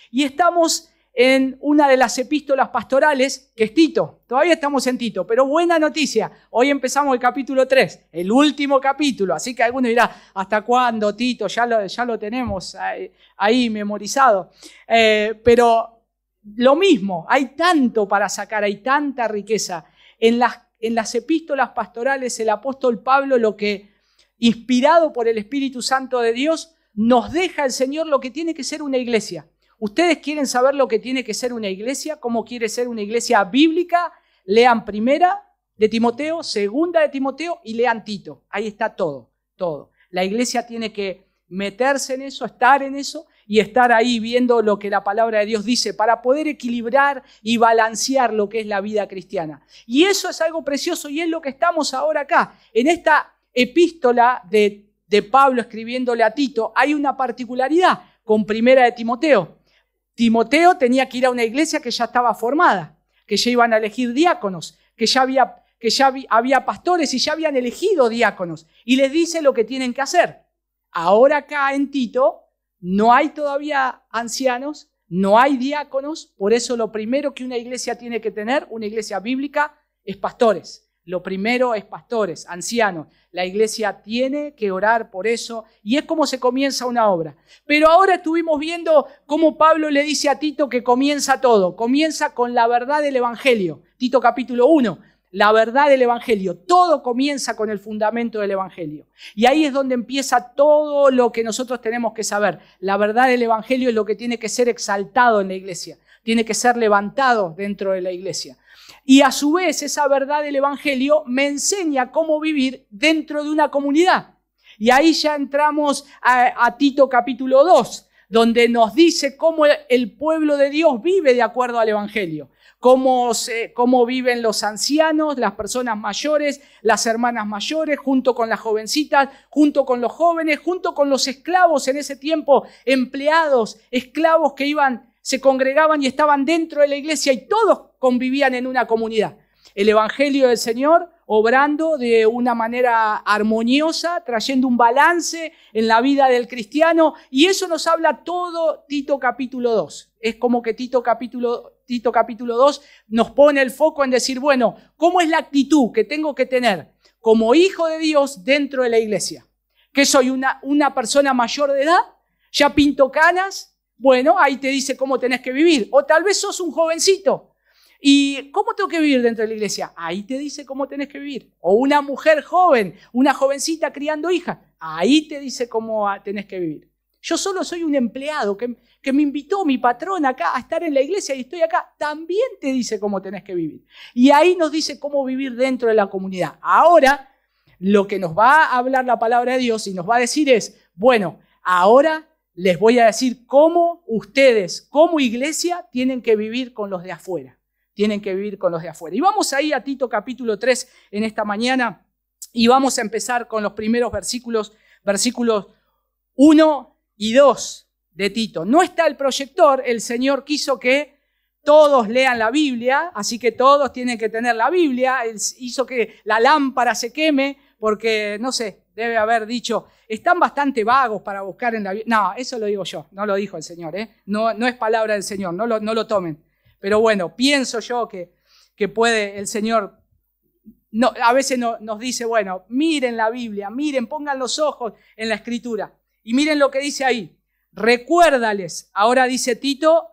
y estamos en una de las epístolas pastorales, que es Tito. Todavía estamos en Tito, pero buena noticia. Hoy empezamos el capítulo 3, el último capítulo. Así que alguno dirá, ¿hasta cuándo, Tito? Ya lo tenemos ahí memorizado. Pero lo mismo, hay tanto para sacar, hay tanta riqueza. En las epístolas pastorales, el apóstol Pablo, lo que, inspirado por el Espíritu Santo de Dios, nos deja el Señor lo que tiene que ser una iglesia. ¿Ustedes quieren saber lo que tiene que ser una iglesia? ¿Cómo quiere ser una iglesia bíblica? Lean 1 de Timoteo, 2 de Timoteo y lean Tito. Ahí está todo. La iglesia tiene que meterse en eso, estar en eso y estar ahí viendo lo que la palabra de Dios dice para poder equilibrar y balancear lo que es la vida cristiana. Y eso es algo precioso y es lo que estamos ahora acá. En esta epístola de Pablo escribiéndole a Tito hay una particularidad con 1 de Timoteo. Timoteo tenía que ir a una iglesia que ya estaba formada, que ya iban a elegir diáconos, que ya había pastores y ya habían elegido diáconos. Y les dice lo que tienen que hacer. Ahora acá en Tito no hay todavía ancianos, no hay diáconos. Por eso lo primero que una iglesia tiene que tener, una iglesia bíblica, es pastores. Lo primero es pastores, ancianos. La iglesia tiene que orar por eso y es como se comienza una obra. Pero ahora estuvimos viendo cómo Pablo le dice a Tito que comienza todo. Comienza con la verdad del Evangelio. Tito capítulo 1, la verdad del Evangelio. Todo comienza con el fundamento del Evangelio. Y ahí es donde empieza todo lo que nosotros tenemos que saber. La verdad del Evangelio es lo que tiene que ser exaltado en la iglesia. Tiene que ser levantado dentro de la iglesia. Y a su vez esa verdad del Evangelio me enseña cómo vivir dentro de una comunidad. Y ahí ya entramos a Tito capítulo 2, donde nos dice cómo el pueblo de Dios vive de acuerdo al Evangelio. Cómo viven los ancianos, las personas mayores, las hermanas mayores, junto con las jovencitas, junto con los jóvenes, junto con los esclavos en ese tiempo, empleados, esclavos que se congregaban y estaban dentro de la iglesia y todos convivían en una comunidad. El Evangelio del Señor obrando de una manera armoniosa, trayendo un balance en la vida del cristiano, y eso nos habla todo Tito capítulo 2. Es como que Tito capítulo 2 nos pone el foco en decir, bueno, ¿cómo es la actitud que tengo que tener como hijo de Dios dentro de la iglesia? ¿Que soy una persona mayor de edad? ¿Ya pinto canas? Bueno, ahí te dice cómo tenés que vivir. O tal vez sos un jovencito. ¿Y cómo tengo que vivir dentro de la iglesia? Ahí te dice cómo tenés que vivir. O una mujer joven, una jovencita criando hijas. Ahí te dice cómo tenés que vivir. Yo solo soy un empleado que me invitó mi patrón acá a estar en la iglesia y estoy acá. También te dice cómo tenés que vivir. Y ahí nos dice cómo vivir dentro de la comunidad. Ahora, lo que nos va a hablar la palabra de Dios y nos va a decir es, bueno, ahora les voy a decir cómo ustedes, como iglesia, tienen que vivir con los de afuera. Tienen que vivir con los de afuera. Y vamos ahí a Tito capítulo 3 en esta mañana y vamos a empezar con los primeros versículos 1 y 2 de Tito. No está el proyector, el Señor quiso que todos lean la Biblia, así que todos tienen que tener la Biblia. Él hizo que la lámpara se queme porque, no sé, debe haber dicho, están bastante vagos para buscar en la Biblia. No, eso lo digo yo, no lo dijo el Señor, no es palabra del Señor, no lo tomen. Pero bueno, pienso yo que puede el Señor, a veces nos dice, bueno, miren la Biblia, miren, pongan los ojos en la Escritura y miren lo que dice ahí. Recuérdales, ahora dice Tito,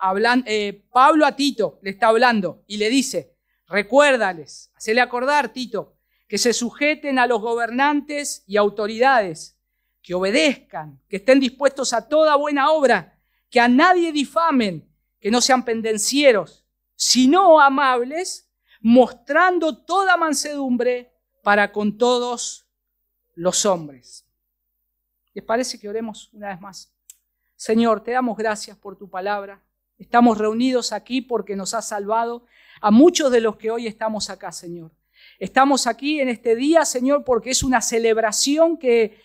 Pablo a Tito le está hablando y le dice, recuérdales, hacele acordar Tito, que se sujeten a los gobernantes y autoridades, que obedezcan, que estén dispuestos a toda buena obra, que a nadie difamen, que no sean pendencieros, sino amables, mostrando toda mansedumbre para con todos los hombres. ¿Les parece que oremos una vez más? Señor, te damos gracias por tu palabra. Estamos reunidos aquí porque nos has salvado a muchos de los que hoy estamos acá, Señor. Estamos aquí en este día, Señor, porque es una celebración que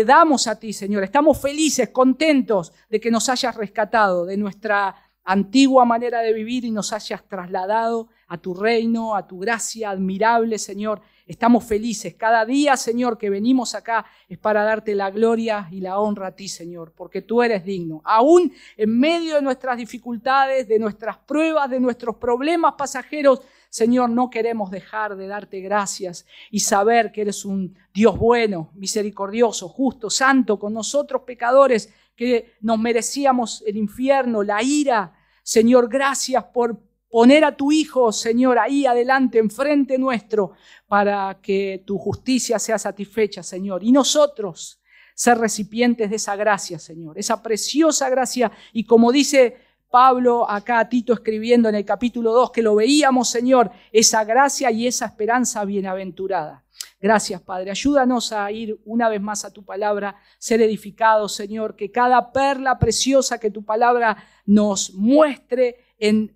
damos a ti, Señor. Estamos felices, contentos de que nos hayas rescatado de nuestra antigua manera de vivir y nos hayas trasladado a tu reino, a tu gracia admirable, Señor, Estamos felices. Cada día, Señor, que venimos acá es para darte la gloria y la honra a ti, Señor, porque tú eres digno. Aún en medio de nuestras dificultades, de nuestras pruebas, de nuestros problemas pasajeros, Señor, no queremos dejar de darte gracias y saber que eres un Dios bueno, misericordioso, justo, santo, con nosotros pecadores que nos merecíamos el infierno, la ira. Señor, gracias por poner a tu Hijo, Señor, ahí adelante, enfrente nuestro, para que tu justicia sea satisfecha, Señor. Y nosotros ser recipientes de esa gracia, Señor, esa preciosa gracia. Y como dice Pablo acá a Tito escribiendo en el capítulo 2, que lo veíamos, Señor, esa gracia y esa esperanza bienaventurada. Gracias, Padre. Ayúdanos a ir una vez más a tu palabra, ser edificados, Señor, que cada perla preciosa que tu palabra nos muestre en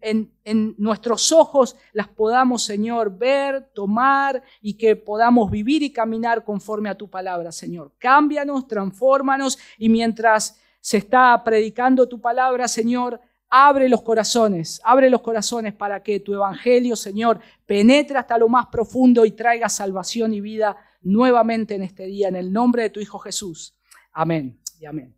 nuestros ojos, las podamos, Señor, ver, tomar y que podamos vivir y caminar conforme a tu palabra, Señor. Cámbianos, transfórmanos y mientras se está predicando tu palabra, Señor, abre los corazones para que tu evangelio, Señor, penetre hasta lo más profundo y traiga salvación y vida nuevamente en este día, en el nombre de tu Hijo Jesús. Amén y amén.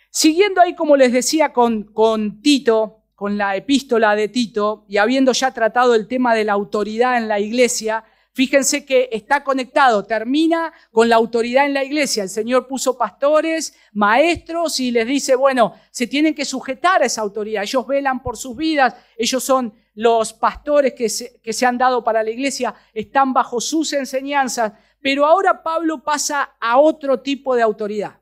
Siguiendo ahí, como les decía, con Tito, con la epístola de Tito, y habiendo ya tratado el tema de la autoridad en la iglesia, fíjense que está conectado, termina con la autoridad en la iglesia. El Señor puso pastores, maestros y les dice, bueno, se tienen que sujetar a esa autoridad. Ellos velan por sus vidas, ellos son los pastores que se han dado para la iglesia, están bajo sus enseñanzas. Pero ahora Pablo pasa a otro tipo de autoridad.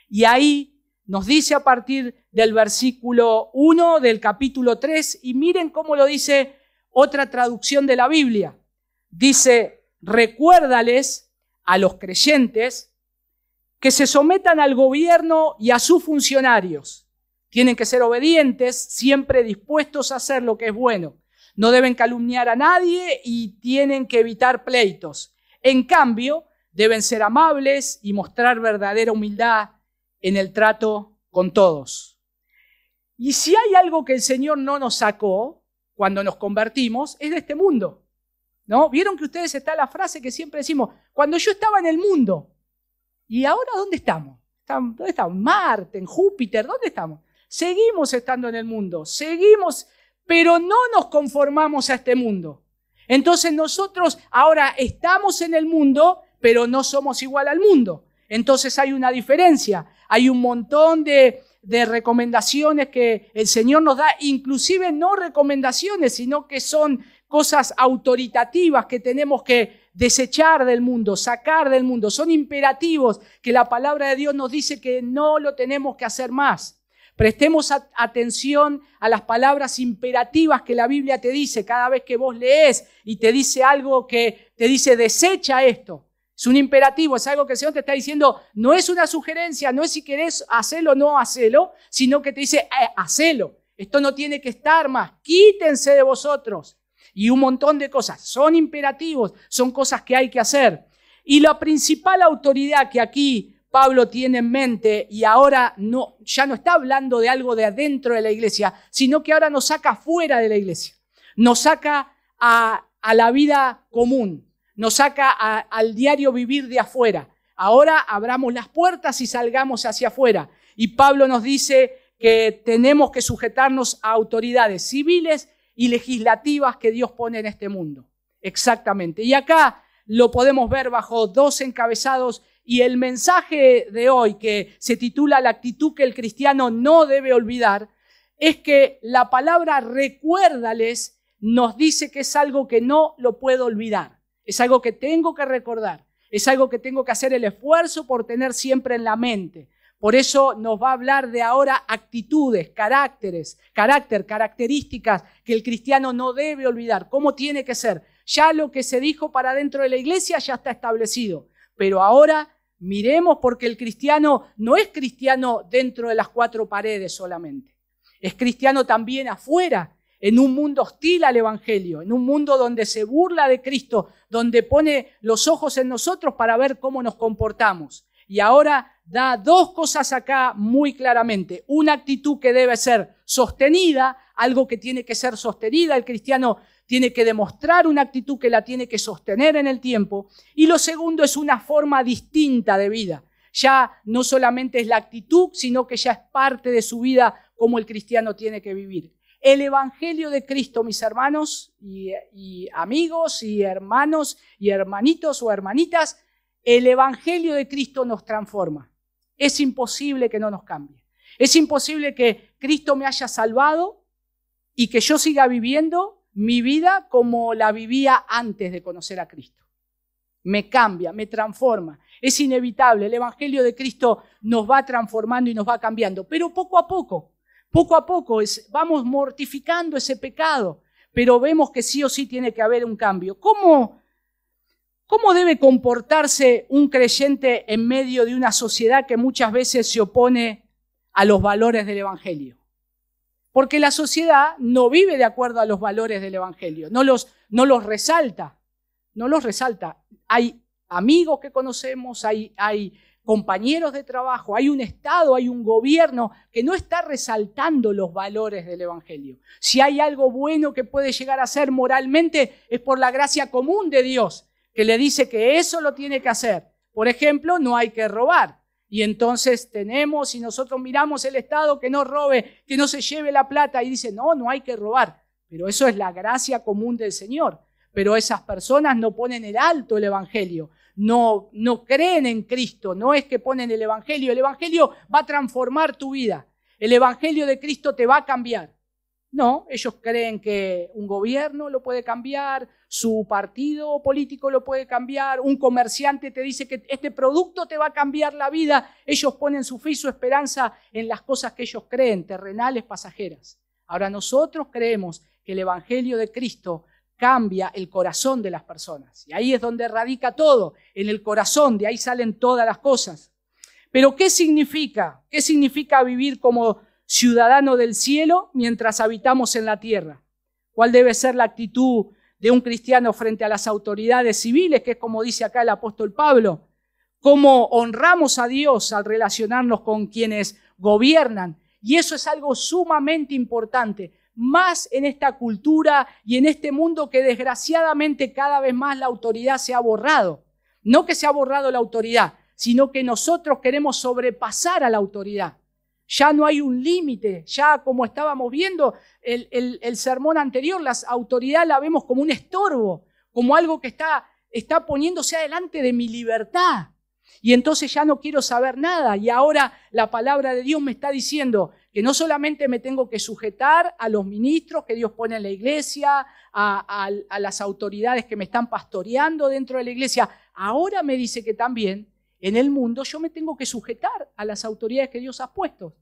Y ahí nos dice a partir del versículo 1 del capítulo 3, y miren cómo lo dice otra traducción de la Biblia. Dice, recuérdales a los creyentes que se sometan al gobierno y a sus funcionarios. Tienen que ser obedientes, siempre dispuestos a hacer lo que es bueno. No deben calumniar a nadie y tienen que evitar pleitos. En cambio, deben ser amables y mostrar verdadera humildad en el trato con todos. Y si hay algo que el Señor no nos sacó cuando nos convertimos, es de este mundo. ¿No? Vieron que ustedes está la frase que siempre decimos, cuando yo estaba en el mundo. ¿Y ahora dónde estamos? ¿Dónde estamos? Marte, en Júpiter, ¿dónde estamos? Seguimos estando en el mundo, seguimos, pero no nos conformamos a este mundo. Entonces nosotros ahora estamos en el mundo, pero no somos igual al mundo. Entonces hay una diferencia, hay un montón de recomendaciones que el Señor nos da, inclusive no recomendaciones, sino que son cosas autoritativas que tenemos que desechar del mundo, sacar del mundo. Son imperativos que la palabra de Dios nos dice que no lo tenemos que hacer más. Prestemos atención a las palabras imperativas que la Biblia te dice cada vez que vos lees y te dice algo que te dice desecha esto. Es un imperativo, es algo que el Señor te está diciendo, no es una sugerencia, no es si querés hacerlo o no hacerlo, sino que te dice, hacelo. Esto no tiene que estar más, quítense de vosotros. Y un montón de cosas, son imperativos, son cosas que hay que hacer. Y la principal autoridad que aquí Pablo tiene en mente, y ahora ya no está hablando de algo de adentro de la iglesia, sino que ahora nos saca fuera de la iglesia, nos saca a la vida común, nos saca al diario vivir de afuera. Ahora abramos las puertas y salgamos hacia afuera. Y Pablo nos dice que tenemos que sujetarnos a autoridades civiles y legislativas que Dios pone en este mundo. Exactamente. Y acá lo podemos ver bajo dos encabezados y el mensaje de hoy que se titula La actitud que el cristiano no debe olvidar es que la palabra recuérdales nos dice que es algo que no lo puedo olvidar. Es algo que tengo que recordar. Es algo que tengo que hacer el esfuerzo por tener siempre en la mente. Por eso nos va a hablar de ahora actitudes, características que el cristiano no debe olvidar. ¿Cómo tiene que ser? Ya lo que se dijo para dentro de la iglesia ya está establecido. Pero ahora miremos porque el cristiano no es cristiano dentro de las cuatro paredes solamente. Es cristiano también afuera, en un mundo hostil al evangelio, en un mundo donde se burla de Cristo, donde pone los ojos en nosotros para ver cómo nos comportamos. Y ahora da dos cosas acá muy claramente. Una actitud que debe ser sostenida, algo que tiene que ser sostenida. El cristiano tiene que demostrar una actitud que la tiene que sostener en el tiempo. Y lo segundo es una forma distinta de vida. Ya no solamente es la actitud, sino que ya es parte de su vida como el cristiano tiene que vivir. El Evangelio de Cristo, mis hermanos y amigos y hermanos y hermanitos o hermanitas, el Evangelio de Cristo nos transforma. Es imposible que no nos cambie. Es imposible que Cristo me haya salvado y que yo siga viviendo mi vida como la vivía antes de conocer a Cristo. Me cambia, me transforma. Es inevitable. El Evangelio de Cristo nos va transformando y nos va cambiando. Pero poco a poco vamos mortificando ese pecado. Pero vemos que sí o sí tiene que haber un cambio. ¿Cómo debe comportarse un creyente en medio de una sociedad que muchas veces se opone a los valores del Evangelio? Porque la sociedad no vive de acuerdo a los valores del Evangelio, no los resalta. Hay amigos que conocemos, hay compañeros de trabajo, hay un Estado, hay un gobierno que no está resaltando los valores del Evangelio. Si hay algo bueno que puede llegar a ser moralmente, es por la gracia común de Dios, que le dice que eso lo tiene que hacer. Por ejemplo, no hay que robar. Y entonces tenemos, y nosotros miramos el Estado que no robe, que no se lleve la plata, y dice, no hay que robar. Pero eso es la gracia común del Señor. Pero esas personas no ponen el alto el Evangelio, no creen en Cristo, no es que ponen el Evangelio va a transformar tu vida, el Evangelio de Cristo te va a cambiar. No, ellos creen que un gobierno lo puede cambiar, su partido político lo puede cambiar, un comerciante te dice que este producto te va a cambiar la vida. Ellos ponen su fe y su esperanza en las cosas que ellos creen, terrenales, pasajeras. Ahora nosotros creemos que el Evangelio de Cristo cambia el corazón de las personas. Y ahí es donde radica todo, en el corazón, de ahí salen todas las cosas. Pero ¿qué significa? ¿Qué significa vivir como ciudadano del cielo mientras habitamos en la tierra? ¿Cuál debe ser la actitud de un cristiano frente a las autoridades civiles, que es como dice acá el apóstol Pablo? ¿Cómo honramos a Dios al relacionarnos con quienes gobiernan? Y eso es algo sumamente importante, más en esta cultura y en este mundo que desgraciadamente cada vez más la autoridad se ha borrado. No que se ha borrado la autoridad, sino que nosotros queremos sobrepasar a la autoridad. Ya no hay un límite, ya como estábamos viendo el sermón anterior, la autoridad la vemos como un estorbo, como algo que está poniéndose adelante de mi libertad. Y entonces ya no quiero saber nada. Y ahora la palabra de Dios me está diciendo que no solamente me tengo que sujetar a los ministros que Dios pone en la iglesia, a las autoridades que me están pastoreando dentro de la iglesia. Ahora me dice que también en el mundo yo me tengo que sujetar a las autoridades que Dios ha puesto.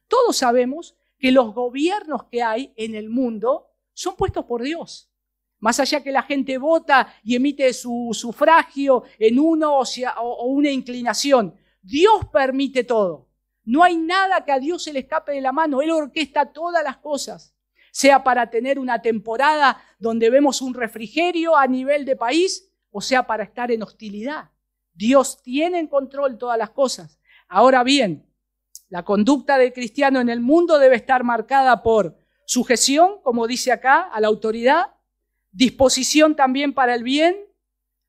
Todos sabemos que los gobiernos que hay en el mundo son puestos por Dios. Más allá que la gente vota y emite su sufragio en uno o una inclinación, Dios permite todo. No hay nada que a Dios se le escape de la mano. Él orquesta todas las cosas, sea para tener una temporada donde vemos un refrigerio a nivel de país, o sea para estar en hostilidad. Dios tiene en control todas las cosas. Ahora bien, la conducta del cristiano en el mundo debe estar marcada por sujeción, como dice acá, a la autoridad, disposición también para el bien,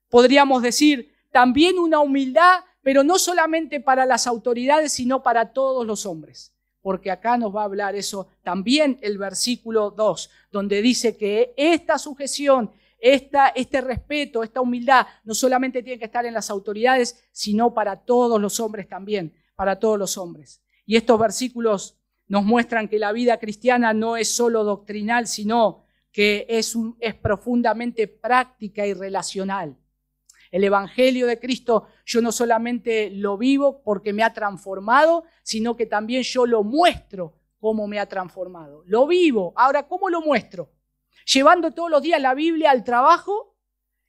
podríamos decir también una humildad, pero no solamente para las autoridades, sino para todos los hombres. Porque acá nos va a hablar eso también el versículo 2, donde dice que esta sujeción, este respeto, esta humildad, no solamente tiene que estar en las autoridades, sino para todos los hombres también, para todos los hombres. Y estos versículos nos muestran que la vida cristiana no es solo doctrinal, sino que es profundamente práctica y relacional. El Evangelio de Cristo yo no solamente lo vivo porque me ha transformado, sino que también yo lo muestro cómo me ha transformado. Lo vivo. Ahora, ¿cómo lo muestro? Llevando todos los días la Biblia al trabajo,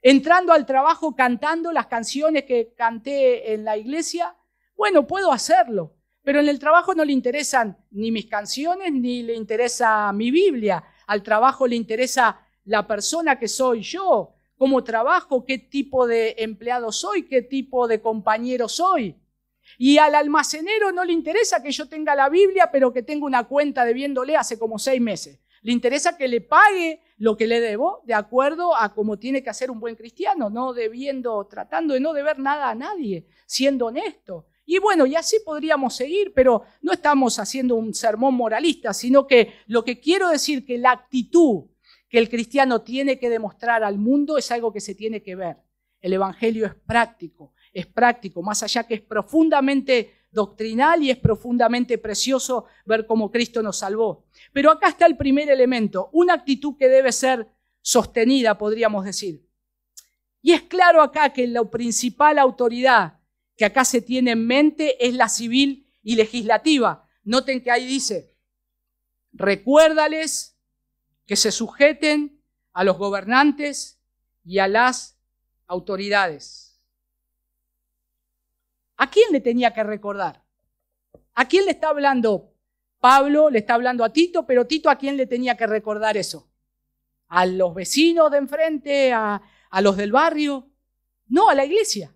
entrando al trabajo cantando las canciones que canté en la iglesia. Bueno, puedo hacerlo, pero en el trabajo no le interesan ni mis canciones ni le interesa mi Biblia. Al trabajo le interesa la persona que soy yo, cómo trabajo, qué tipo de empleado soy, qué tipo de compañero soy. Y al almacenero no le interesa que yo tenga la Biblia, pero que tenga una cuenta debiéndole hace como 6 meses. Le interesa que le pague lo que le debo de acuerdo a cómo tiene que hacer un buen cristiano, tratando de no deber nada a nadie, siendo honesto. Y bueno, y así podríamos seguir, pero no estamos haciendo un sermón moralista, sino que lo que quiero decir que la actitud que el cristiano tiene que demostrar al mundo es algo que se tiene que ver. El evangelio es práctico, más allá que es profundamente doctrinal y es profundamente precioso ver cómo Cristo nos salvó. Pero acá está el primer elemento, una actitud que debe ser sostenida, podríamos decir. Y es claro acá que la principal autoridad que acá se tiene en mente es la civil y legislativa. Noten que ahí dice, recuérdales que se sujeten a los gobernantes y a las autoridades. ¿A quién le tenía que recordar? ¿A quién le está hablando? Pablo le está hablando a Tito, pero Tito, ¿a quién le tenía que recordar eso? ¿A los vecinos de enfrente? ¿A los del barrio? No, a la iglesia.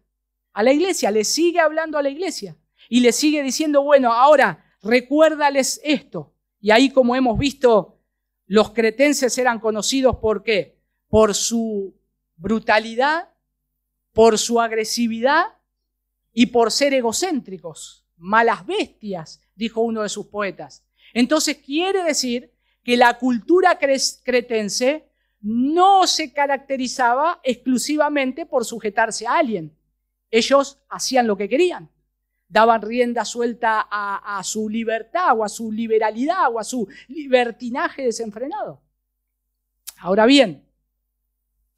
A la iglesia, le sigue hablando a la iglesia. Y le sigue diciendo, bueno, ahora recuérdales esto. Y ahí, como hemos visto, los cretenses eran conocidos ¿por qué? Por su brutalidad, por su agresividad y por ser egocéntricos, malas bestias, dijo uno de sus poetas. Entonces quiere decir que la cultura cretense no se caracterizaba exclusivamente por sujetarse a alguien. Ellos hacían lo que querían, daban rienda suelta a su libertad o a su liberalidad o a su libertinaje desenfrenado. Ahora bien,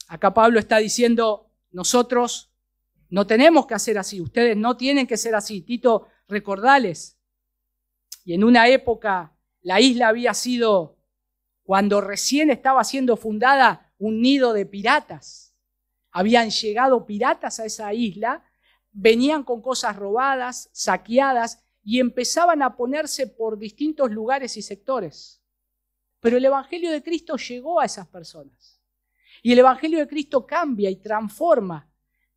acá Pablo está diciendo, nosotros no tenemos que hacer así, ustedes no tienen que ser así. Tito, recordales. Y en una época la isla había sido, cuando recién estaba siendo fundada, un nido de piratas. Habían llegado piratas a esa isla, venían con cosas robadas, saqueadas y empezaban a ponerse por distintos lugares y sectores. Pero el Evangelio de Cristo llegó a esas personas. Y el Evangelio de Cristo cambia y transforma.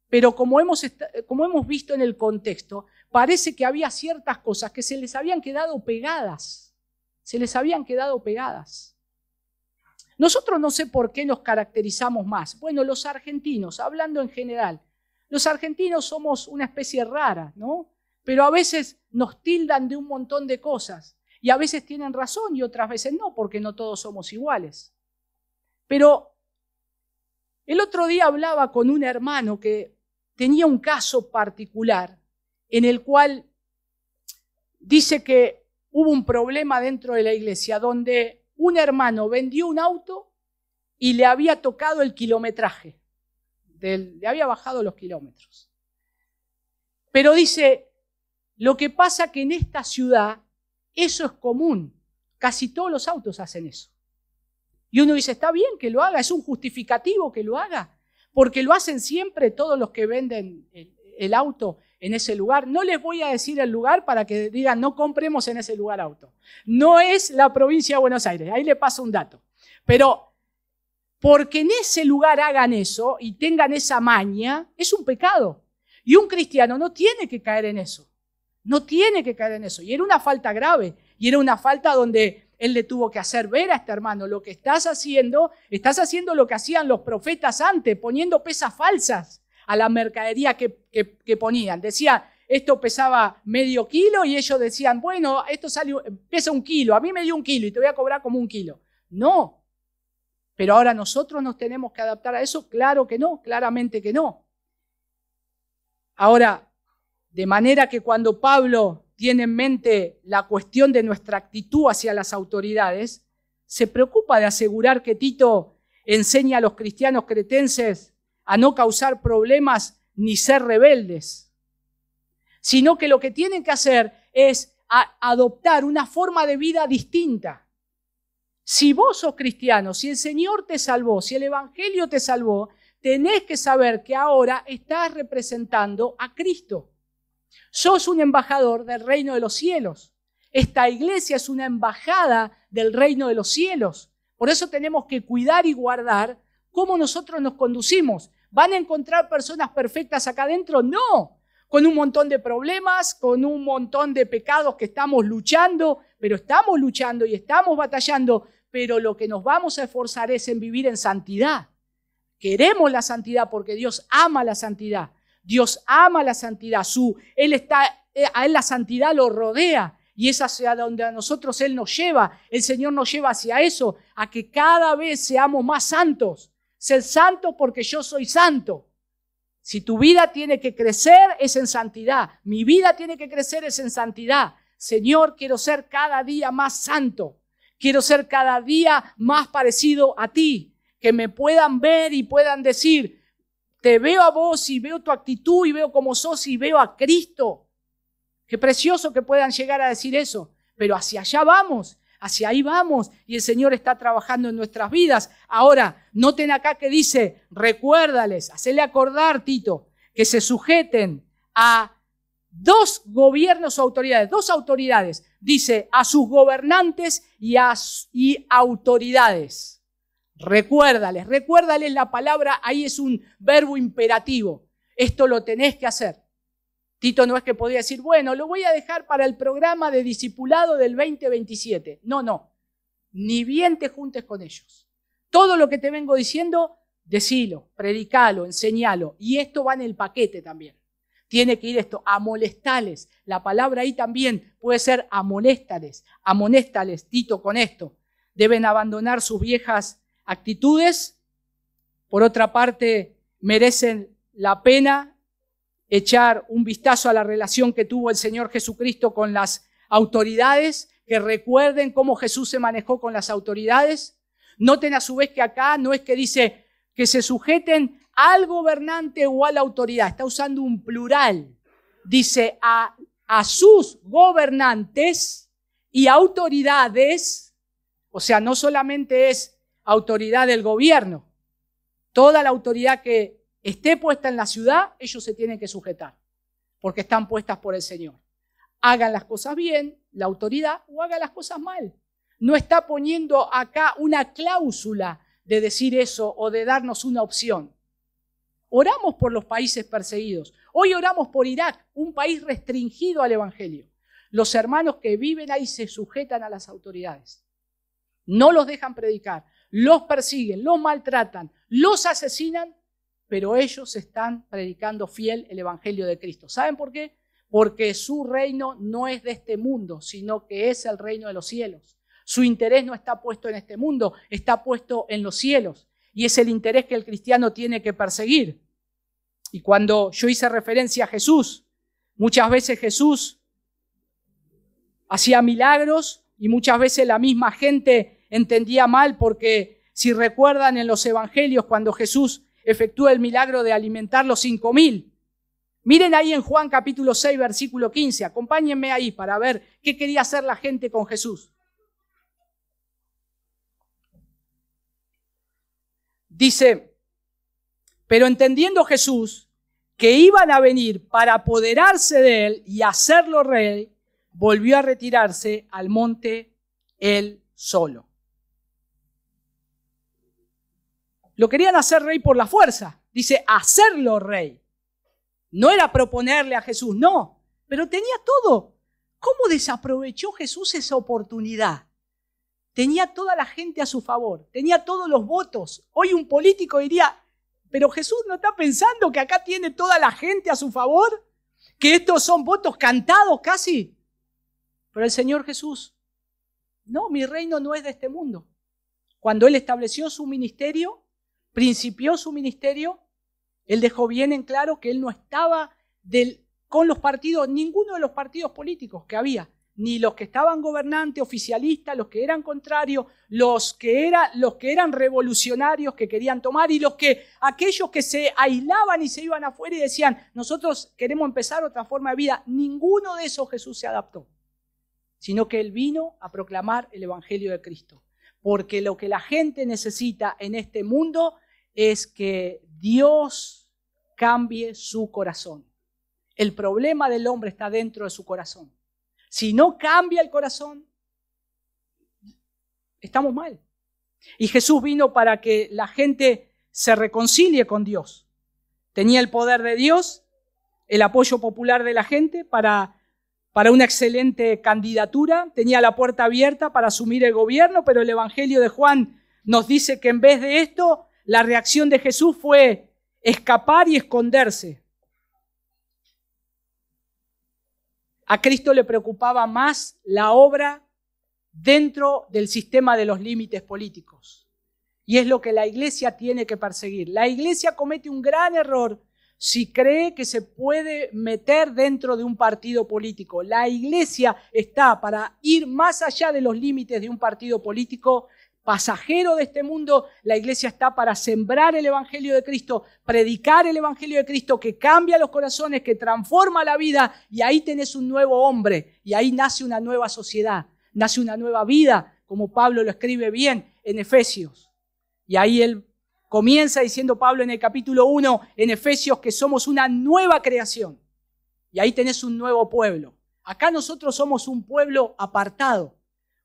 Pero como hemos visto en el contexto, parece que había ciertas cosas que se les habían quedado pegadas. Se les habían quedado pegadas. Nosotros no sé por qué nos caracterizamos más. Bueno, los argentinos, hablando en general, los argentinos somos una especie rara, ¿no? Pero a veces nos tildan de un montón de cosas. Y a veces tienen razón y otras veces no, porque no todos somos iguales. Pero el otro día hablaba con un hermano que tenía un caso particular en el cual dice que hubo un problema dentro de la iglesia donde un hermano vendió un auto y le había tocado el kilometraje, le había bajado los kilómetros. Pero dice, lo que pasa que en esta ciudad eso es común, casi todos los autos hacen eso. Y uno dice, está bien que lo haga, es un justificativo que lo haga, porque lo hacen siempre todos los que venden el auto en ese lugar. No les voy a decir el lugar para que digan, no compremos en ese lugar auto. No es la provincia de Buenos Aires, ahí le paso un dato. Pero porque en ese lugar hagan eso y tengan esa maña, es un pecado. Y un cristiano no tiene que caer en eso. No tiene que caer en eso. Y era una falta grave. Y era una falta donde él le tuvo que hacer ver a este hermano, lo que estás haciendo lo que hacían los profetas antes, poniendo pesas falsas a la mercadería que ponían. Decía, esto pesaba medio kilo y ellos decían, bueno, esto pesa 1 kilo, a mí me dio 1 kilo y te voy a cobrar como 1 kilo. No. Pero ahora nosotros nos tenemos que adaptar a eso. Claro que no, claramente que no. Ahora, de manera que cuando Pablo tiene en mente la cuestión de nuestra actitud hacia las autoridades, se preocupa de asegurar que Tito enseña a los cristianos cretenses a no causar problemas ni ser rebeldes, sino que lo que tienen que hacer es adoptar una forma de vida distinta. Si vos sos cristiano, si el Señor te salvó, si el Evangelio te salvó, tenés que saber que ahora estás representando a Cristo. Sos un embajador del reino de los cielos. Esta iglesia es una embajada del reino de los cielos. Por eso tenemos que cuidar y guardar cómo nosotros nos conducimos. ¿Van a encontrar personas perfectas acá adentro? No. Con un montón de problemas, con un montón de pecados que estamos luchando, pero estamos luchando y estamos batallando. pero lo que nos vamos a esforzar es en vivir en santidad. Queremos la santidad porque Dios ama la santidad. Dios ama la santidad. A Él la santidad lo rodea y es hacia donde a nosotros Él nos lleva. El Señor nos lleva hacia eso, a que cada vez seamos más santos. Ser santo porque yo soy santo. Si tu vida tiene que crecer, es en santidad. Mi vida tiene que crecer, es en santidad. Señor, quiero ser cada día más santo. Quiero ser cada día más parecido a ti. Que me puedan ver y puedan decir, te veo a vos y veo tu actitud y veo cómo sos y veo a Cristo. Qué precioso que puedan llegar a decir eso. Pero hacia allá vamos. Hacia ahí vamos y el Señor está trabajando en nuestras vidas. Ahora, noten acá que dice, recuérdales, hacele acordar, Tito, que se sujeten a dos gobiernos o autoridades, dos autoridades. Dice, a sus gobernantes y autoridades. Recuérdales la palabra, ahí es un verbo imperativo. Esto lo tenés que hacer. Tito no es que podía decir, bueno, lo voy a dejar para el programa de discipulado del 2027. No. Ni bien te juntes con ellos. Todo lo que te vengo diciendo, decilo, predicalo, enseñalo. Y esto va en el paquete también. Tiene que ir esto, amonestales. La palabra ahí también puede ser amonéstales. Amonéstales, Tito, con esto. Deben abandonar sus viejas actitudes. Por otra parte, merecen la pena echar un vistazo a la relación que tuvo el Señor Jesucristo con las autoridades, que recuerden cómo Jesús se manejó con las autoridades. Noten a su vez que acá no es que dice que se sujeten al gobernante o a la autoridad, está usando un plural. Dice a sus gobernantes y autoridades, o sea, no solamente es autoridad del gobierno, toda la autoridad que esté puesta en la ciudad, ellos se tienen que sujetar, porque están puestas por el Señor. Hagan las cosas bien, la autoridad, o hagan las cosas mal. No está poniendo acá una cláusula de decir eso o de darnos una opción. Oramos por los países perseguidos. Hoy oramos por Irak, un país restringido al Evangelio. Los hermanos que viven ahí se sujetan a las autoridades. No los dejan predicar, los persiguen, los maltratan, los asesinan, pero ellos están predicando fiel el Evangelio de Cristo. ¿Saben por qué? Porque su reino no es de este mundo, sino que es el reino de los cielos. Su interés no está puesto en este mundo, está puesto en los cielos. Y es el interés que el cristiano tiene que perseguir. Y cuando yo hice referencia a Jesús, muchas veces Jesús hacía milagros y muchas veces la misma gente entendía mal, porque si recuerdan en los evangelios cuando Jesús efectúa el milagro de alimentar los 5.000. Miren ahí en Juan capítulo 6, versículo 15. Acompáñenme ahí para ver qué quería hacer la gente con Jesús. Dice, pero entendiendo Jesús que iban a venir para apoderarse de él y hacerlo rey, volvió a retirarse al monte él solo. Lo querían hacer rey por la fuerza. Dice, hacerlo rey. No era proponerle a Jesús, no. Pero tenía todo. ¿Cómo desaprovechó Jesús esa oportunidad? Tenía toda la gente a su favor. Tenía todos los votos. Hoy un político diría, pero Jesús no está pensando que acá tiene toda la gente a su favor. Que estos son votos cantados casi. Pero el Señor Jesús, no, mi reino no es de este mundo. Cuando Él estableció su ministerio, principió su ministerio, Él dejó bien en claro que Él no estaba con los partidos, ninguno de los partidos políticos que había, ni los que estaban gobernantes, oficialistas, los que eran contrarios, los que eran revolucionarios que querían tomar y aquellos que se aislaban y se iban afuera y decían, nosotros queremos empezar otra forma de vida. Ninguno de esos Jesús se adaptó, sino que Él vino a proclamar el Evangelio de Cristo. Porque lo que la gente necesita en este mundo es que Dios cambie su corazón. El problema del hombre está dentro de su corazón. Si no cambia el corazón, estamos mal. Y Jesús vino para que la gente se reconcilie con Dios. Tenía el poder de Dios, el apoyo popular de la gente para para una excelente candidatura, tenía la puerta abierta para asumir el gobierno, pero el Evangelio de Juan nos dice que en vez de esto, la reacción de Jesús fue escapar y esconderse. A Cristo le preocupaba más la obra dentro del sistema de los límites políticos. Y es lo que la iglesia tiene que perseguir. La iglesia comete un gran error si cree que se puede meter dentro de un partido político. La iglesia está para ir más allá de los límites de un partido político pasajero de este mundo. La iglesia está para sembrar el Evangelio de Cristo, predicar el Evangelio de Cristo que cambia los corazones, que transforma la vida, y ahí tenés un nuevo hombre, y ahí nace una nueva sociedad, nace una nueva vida, como Pablo lo escribe bien en Efesios. Y ahí él comienza diciendo Pablo en el capítulo 1 en Efesios que somos una nueva creación. Y ahí tenés un nuevo pueblo. Acá nosotros somos un pueblo apartado.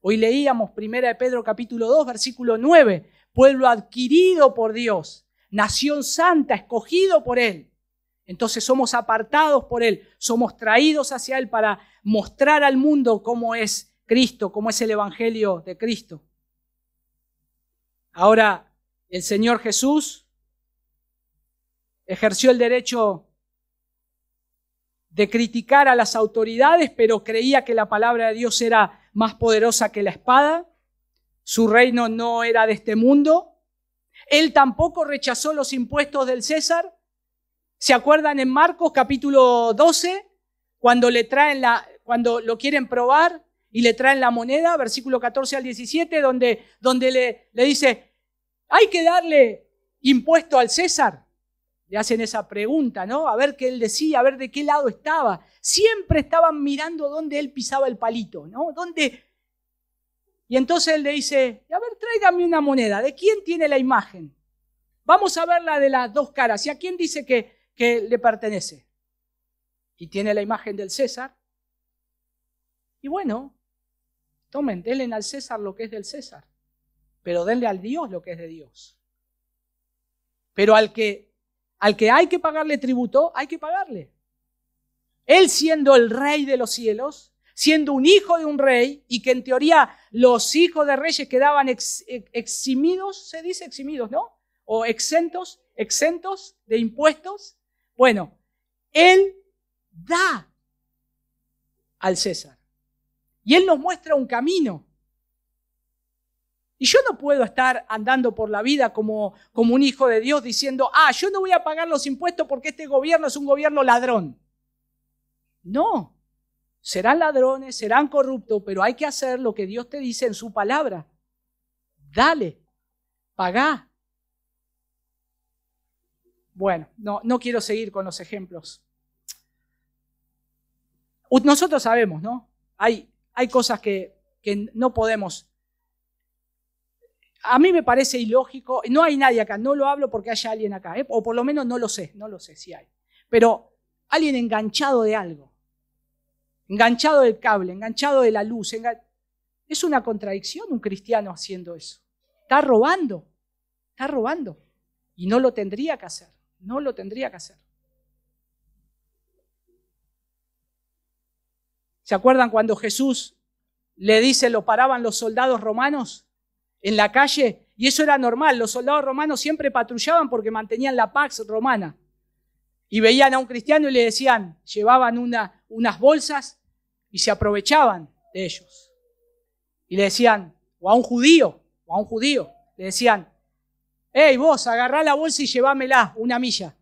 Hoy leíamos 1 de Pedro capítulo 2, versículo 9. Pueblo adquirido por Dios, nación santa, escogido por Él. Entonces somos apartados por Él, somos traídos hacia Él para mostrar al mundo cómo es Cristo, cómo es el Evangelio de Cristo. Ahora, el Señor Jesús ejerció el derecho de criticar a las autoridades, pero creía que la palabra de Dios era más poderosa que la espada. Su reino no era de este mundo. Él tampoco rechazó los impuestos del César. ¿Se acuerdan en Marcos capítulo 12? Cuando lo quieren probar y le traen la moneda, versículo 14 al 17, donde le dice, ¿hay que darle impuesto al César? Le hacen esa pregunta, ¿no? A ver qué él decía, a ver de qué lado estaba. Siempre estaban mirando dónde él pisaba el palito, ¿no? ¿Dónde? Y entonces él le dice, a ver, tráigame una moneda. ¿De quién tiene la imagen? Vamos a ver la de las dos caras. ¿Y a quién dice que le pertenece? Y tiene la imagen del César. Y bueno, tomen, denle al César lo que es del César, pero denle al Dios lo que es de Dios. Pero al que hay que pagarle tributo, hay que pagarle. Él siendo el rey de los cielos, siendo un hijo de un rey, y que en teoría los hijos de reyes quedaban eximidos, se dice eximidos, ¿no? O exentos de impuestos. Bueno, él da al César. Y él nos muestra un camino. Y yo no puedo estar andando por la vida como un hijo de Dios diciendo, yo no voy a pagar los impuestos porque este gobierno es un gobierno ladrón. No, serán ladrones, serán corruptos, pero hay que hacer lo que Dios te dice en su palabra. Dale, pagá. Bueno, no quiero seguir con los ejemplos. Nosotros sabemos, ¿no? Hay cosas que no podemos. A mí me parece ilógico, no hay nadie acá, no lo hablo porque haya alguien acá, o por lo menos no lo sé si hay. Pero alguien enganchado de algo, enganchado del cable, enganchado de la luz. Es una contradicción un cristiano haciendo eso. Está robando. Y no lo tendría que hacer, ¿Se acuerdan cuando Jesús le dice, lo paraban los soldados romanos en la calle? Y eso era normal, los soldados romanos siempre patrullaban porque mantenían la pax romana. Y veían a un cristiano y le decían, llevaban unas bolsas y se aprovechaban de ellos. Y le decían, o a un judío, le decían, hey vos, agarrá la bolsa y llevámela una milla.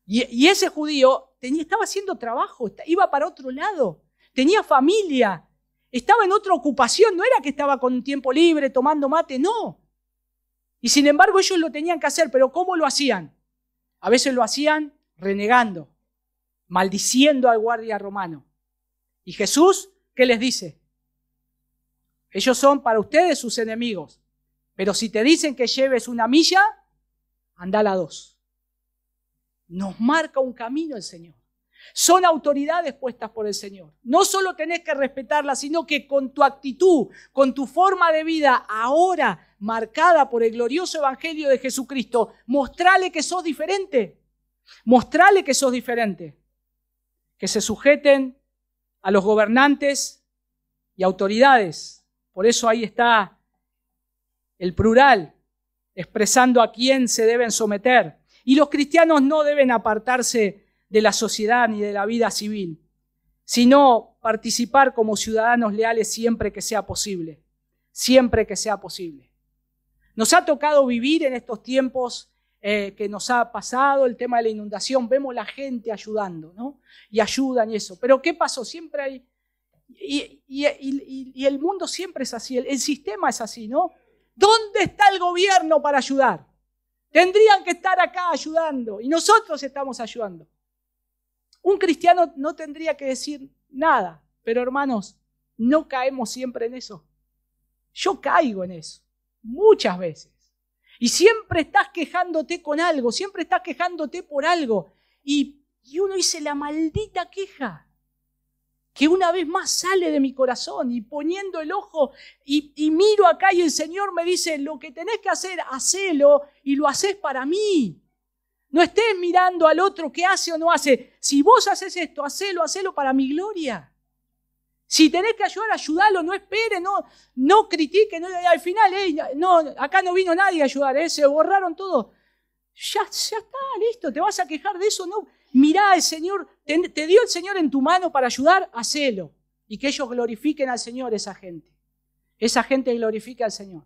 Y ese judío estaba haciendo trabajo, iba para otro lado, tenía familia, estaba en otra ocupación, no era que estaba con tiempo libre tomando mate, no. Y sin embargo ellos lo tenían que hacer, pero ¿cómo lo hacían? A veces lo hacían renegando, maldiciendo al guardia romano. Y Jesús, ¿qué les dice? Ellos son para ustedes sus enemigos, pero si te dicen que lleves una milla, andala 2. Nos marca un camino el Señor. Son autoridades puestas por el Señor. No solo tenés que respetarlas, sino que con tu actitud, con tu forma de vida ahora marcada por el glorioso Evangelio de Jesucristo, mostrale que sos diferente. que se sujeten a los gobernantes y autoridades. Por eso ahí está el plural, expresando a quién se deben someter. Y los cristianos no deben apartarse de la sociedad ni de la vida civil, sino participar como ciudadanos leales siempre que sea posible. Siempre que sea posible. Nos ha tocado vivir en estos tiempos que nos ha pasado, el tema de la inundación, vemos la gente ayudando, ¿no? Y ayudan y eso. Pero ¿qué pasó? Siempre hay... Y el mundo siempre es así, el sistema es así, ¿no? ¿Dónde está el gobierno para ayudar? Tendrían que estar acá ayudando y nosotros estamos ayudando. Un cristiano no tendría que decir nada, pero hermanos, no caemos siempre en eso. Yo caigo en eso, muchas veces. Y siempre estás quejándote con algo, siempre estás quejándote por algo. Y uno dice, la maldita queja, que una vez más sale de mi corazón y poniendo el ojo y miro acá y el Señor me dice, lo que tenés que hacer, hacelo y lo haces para mí. No estés mirando al otro qué hace o no hace. Si vos haces esto, hacelo para mi gloria. Si tenés que ayudar, ayudalo, no esperes, no critiques, al final, acá no vino nadie a ayudar, se borraron todo. Ya está, listo, ¿te vas a quejar de eso? No, mirá, el Señor, te dio el Señor en tu mano para ayudar, hacelo. Y que ellos glorifiquen al Señor, esa gente. Esa gente glorifica al Señor.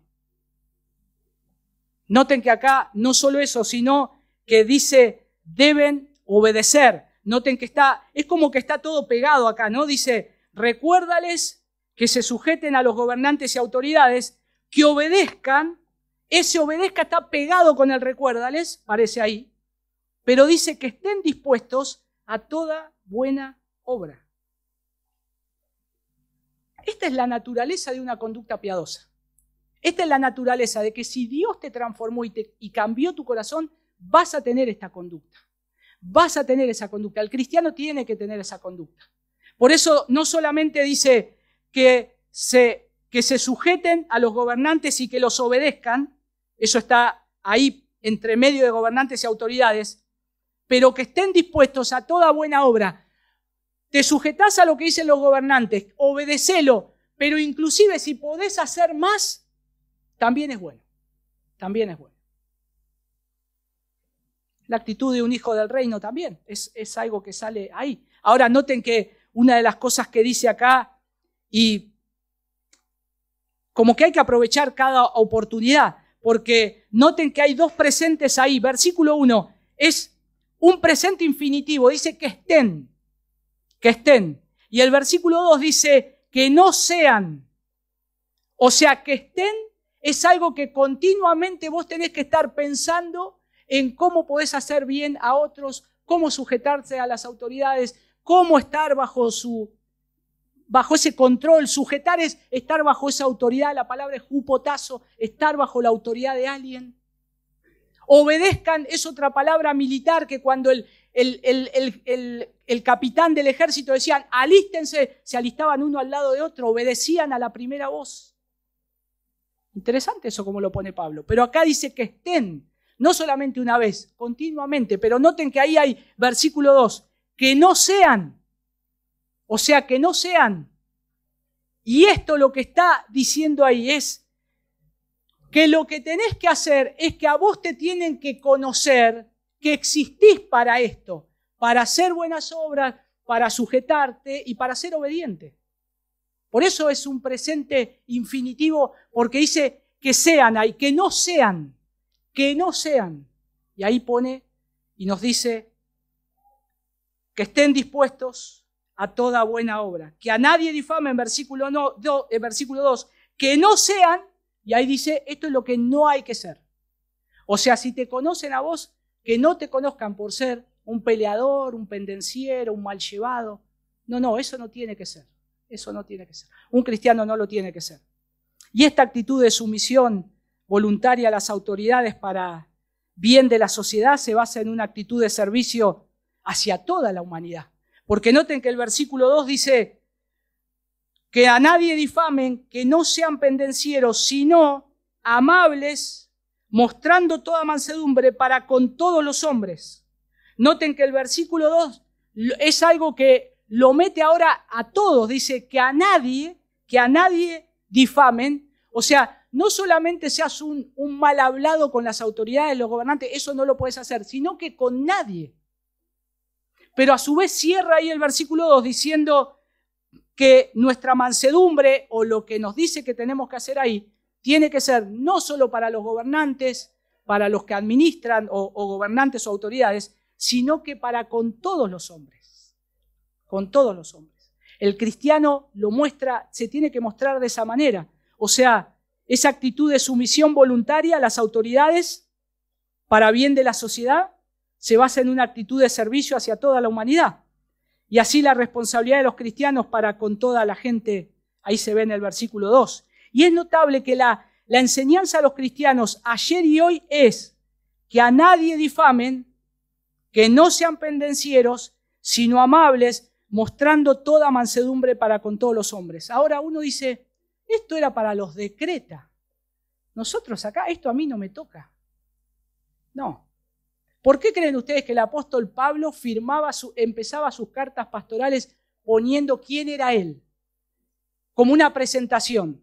Noten que acá no solo eso, sino que dice, deben obedecer. Noten que es como que está todo pegado acá, ¿no? Dice, recuérdales que se sujeten a los gobernantes y autoridades, que obedezcan. Ese obedezca está pegado con el recuérdales, parece ahí, pero dice que estén dispuestos a toda buena obra. Esta es la naturaleza de una conducta piadosa. Esta es la naturaleza de que si Dios te transformó y cambió tu corazón, vas a tener esta conducta. Vas a tener esa conducta. El cristiano tiene que tener esa conducta. Por eso no solamente dice que se sujeten a los gobernantes y que los obedezcan, eso está ahí entre medio de gobernantes y autoridades, pero que estén dispuestos a toda buena obra. Te sujetás a lo que dicen los gobernantes, obedecelo, pero inclusive si podés hacer más, también es bueno. También es bueno. La actitud de un hijo del reino también es algo que sale ahí. Ahora noten que una de las cosas que dice acá, y como que hay que aprovechar cada oportunidad, porque noten que hay dos presentes ahí. Versículo 1 es un presente infinitivo, dice que estén. Y el versículo 2 dice que no sean. O sea, que estén es algo que continuamente vos tenés que estar pensando en cómo podés hacer bien a otros, cómo sujetarse a las autoridades, cómo estar bajo ese control. Sujetar es estar bajo esa autoridad, la palabra es hupotazo, estar bajo la autoridad de alguien. Obedezcan es otra palabra militar que cuando el capitán del ejército decían alístense, se alistaban uno al lado de otro, obedecían a la primera voz. Interesante eso como lo pone Pablo, pero acá dice que estén, no solamente una vez, continuamente, pero noten que ahí hay versículo 2, que no sean, o sea, que no sean. Y esto lo que está diciendo ahí es que lo que tenés que hacer es que a vos te tienen que conocer que existís para esto, para hacer buenas obras, para sujetarte y para ser obediente. Por eso es un presente infinitivo, porque dice que sean ahí, que no sean. Y ahí pone y nos dice que estén dispuestos a toda buena obra, que a nadie difamen, versículo 2, que no sean, y ahí dice, esto es lo que no hay que ser. O sea, si te conocen a vos, que no te conozcan por ser un peleador, un pendenciero, un mal llevado. No, eso no tiene que ser. Eso no tiene que ser. Un cristiano no lo tiene que ser. Y esta actitud de sumisión voluntaria a las autoridades para bien de la sociedad se basa en una actitud de servicio hacia toda la humanidad. Porque noten que el versículo 2 dice que a nadie difamen, que no sean pendencieros, sino amables, mostrando toda mansedumbre para con todos los hombres. Noten que el versículo 2 es algo que lo mete ahora a todos. Dice que a nadie difamen. O sea, no solamente seas un mal hablado con las autoridades, los gobernantes, eso no lo puedes hacer, sino que con nadie. Pero a su vez cierra ahí el versículo 2 diciendo que nuestra mansedumbre o lo que nos dice que tenemos que hacer ahí tiene que ser no solo para los gobernantes, para los que administran o gobernantes o autoridades, sino que para con todos los hombres. Con todos los hombres. El cristiano lo muestra, se tiene que mostrar de esa manera. O sea, esa actitud de sumisión voluntaria a las autoridades para bien de la sociedad se basa en una actitud de servicio hacia toda la humanidad. Y así la responsabilidad de los cristianos para con toda la gente, ahí se ve en el versículo 2. Y es notable que la enseñanza a los cristianos ayer y hoy es que a nadie difamen, que no sean pendencieros, sino amables, mostrando toda mansedumbre para con todos los hombres. Ahora uno dice, esto era para los de Creta. Nosotros acá, esto a mí no me toca. No. ¿Por qué creen ustedes que el apóstol Pablo empezaba sus cartas pastorales poniendo quién era él? Como una presentación.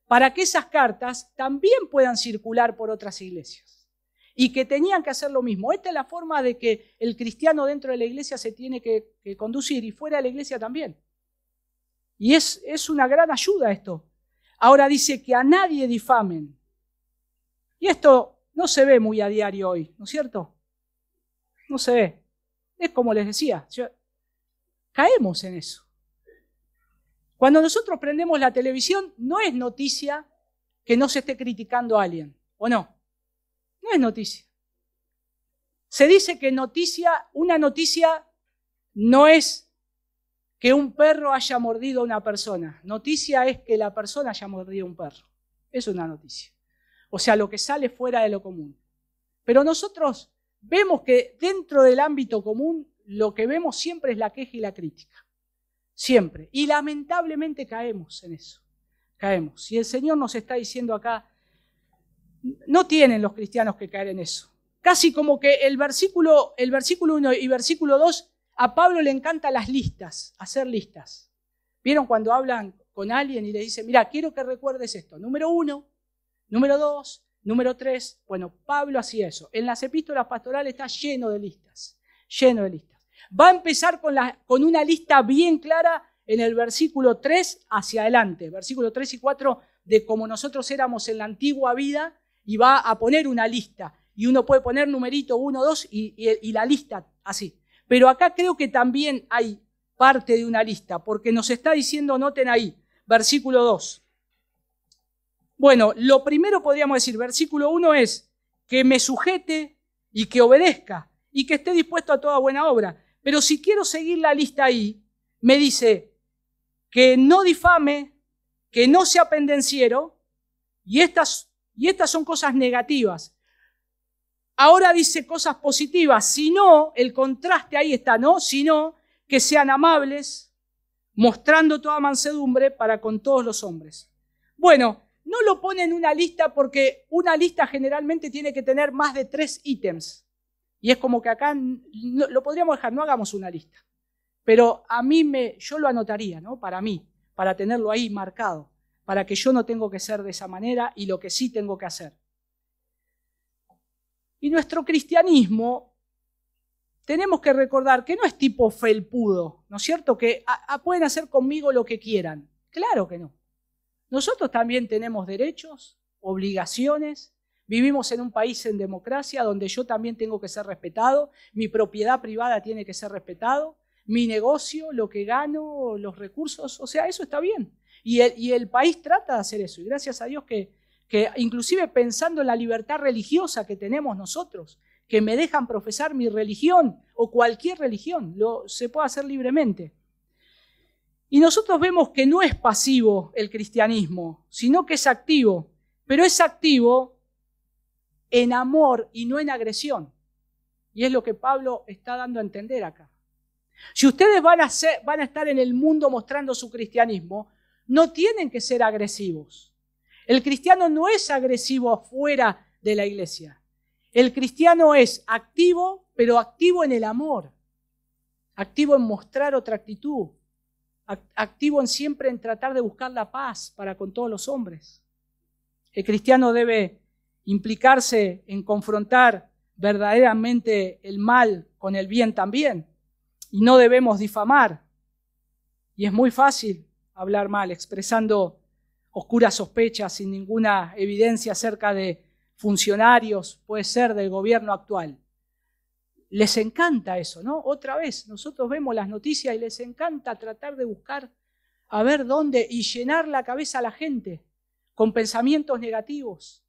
Para que esas cartas también puedan circular por otras iglesias. Y que tenían que hacer lo mismo. Esta es la forma de que el cristiano dentro de la iglesia se tiene que conducir y fuera de la iglesia también. Y es una gran ayuda esto. Ahora dice que a nadie difamen. Y esto no se ve muy a diario hoy, ¿no es cierto? No se ve. Es como les decía, caemos en eso. Cuando nosotros prendemos la televisión, no es noticia que no se esté criticando a alguien, ¿o no? No es noticia. Se dice que una noticia no es que un perro haya mordido a una persona. Noticia es que la persona haya mordido a un perro. Es una noticia. O sea, lo que sale fuera de lo común. Pero nosotros vemos que dentro del ámbito común, lo que vemos siempre es la queja y la crítica. Siempre. Y lamentablemente caemos en eso. Caemos. Y el Señor nos está diciendo acá, no tienen los cristianos que caer en eso. Casi como que el versículo 1 y versículo 2, a Pablo le encantan las listas, hacer listas. ¿Vieron cuando hablan con alguien y le dicen, mira, quiero que recuerdes esto? Número 1, número 2, número 3. Bueno, Pablo hacía eso. En las epístolas pastorales está lleno de listas. Lleno de listas. Va a empezar con una lista bien clara en el versículo 3 hacia adelante. Versículo 3 y 4 de cómo nosotros éramos en la antigua vida y va a poner una lista. Y uno puede poner numerito 1, 2 y la lista así. Pero acá creo que también hay parte de una lista porque nos está diciendo, noten ahí, versículo 2. Bueno, lo primero podríamos decir, versículo 1 es que me sujete y que obedezca y que esté dispuesto a toda buena obra. Pero si quiero seguir la lista ahí, me dice que no difame, que no sea pendenciero, y estas son cosas negativas. Ahora dice cosas positivas, sino, el contraste ahí está, ¿no? Sino que sean amables, mostrando toda mansedumbre para con todos los hombres. Bueno, no lo pone en una lista porque una lista generalmente tiene que tener más de 3 ítems. Y es como que acá lo podríamos dejar, no hagamos una lista. Pero yo lo anotaría, ¿no? Para mí, para tenerlo ahí marcado, para que yo no tengo que ser de esa manera y lo que sí tengo que hacer. Y nuestro cristianismo, tenemos que recordar que no es tipo felpudo, ¿no es cierto? Que pueden hacer conmigo lo que quieran. Claro que no. Nosotros también tenemos derechos, obligaciones. Vivimos en un país en democracia donde yo también tengo que ser respetado, mi propiedad privada tiene que ser respetado, mi negocio, lo que gano, los recursos, o sea, eso está bien. Y el país trata de hacer eso. Y gracias a Dios que inclusive pensando en la libertad religiosa que tenemos nosotros, que me dejan profesar mi religión o cualquier religión, se puede hacer libremente. Y nosotros vemos que no es pasivo el cristianismo, sino que es activo, pero es activo en amor y no en agresión. Y es lo que Pablo está dando a entender acá. Si ustedes van a estar en el mundo mostrando su cristianismo, no tienen que ser agresivos. El cristiano no es agresivo afuera de la iglesia. El cristiano es activo, pero activo en el amor. activo en mostrar otra actitud, activo en siempre en tratar de buscar la paz para con todos los hombres. El cristiano debe implicarse en confrontar verdaderamente el mal con el bien también, y no debemos difamar. Y es muy fácil hablar mal, expresando oscuras sospechas sin ninguna evidencia acerca de funcionarios, puede ser del gobierno actual. Les encanta eso, ¿no? Otra vez, nosotros vemos las noticias y les encanta tratar de buscar a ver dónde y llenar la cabeza a la gente con pensamientos negativos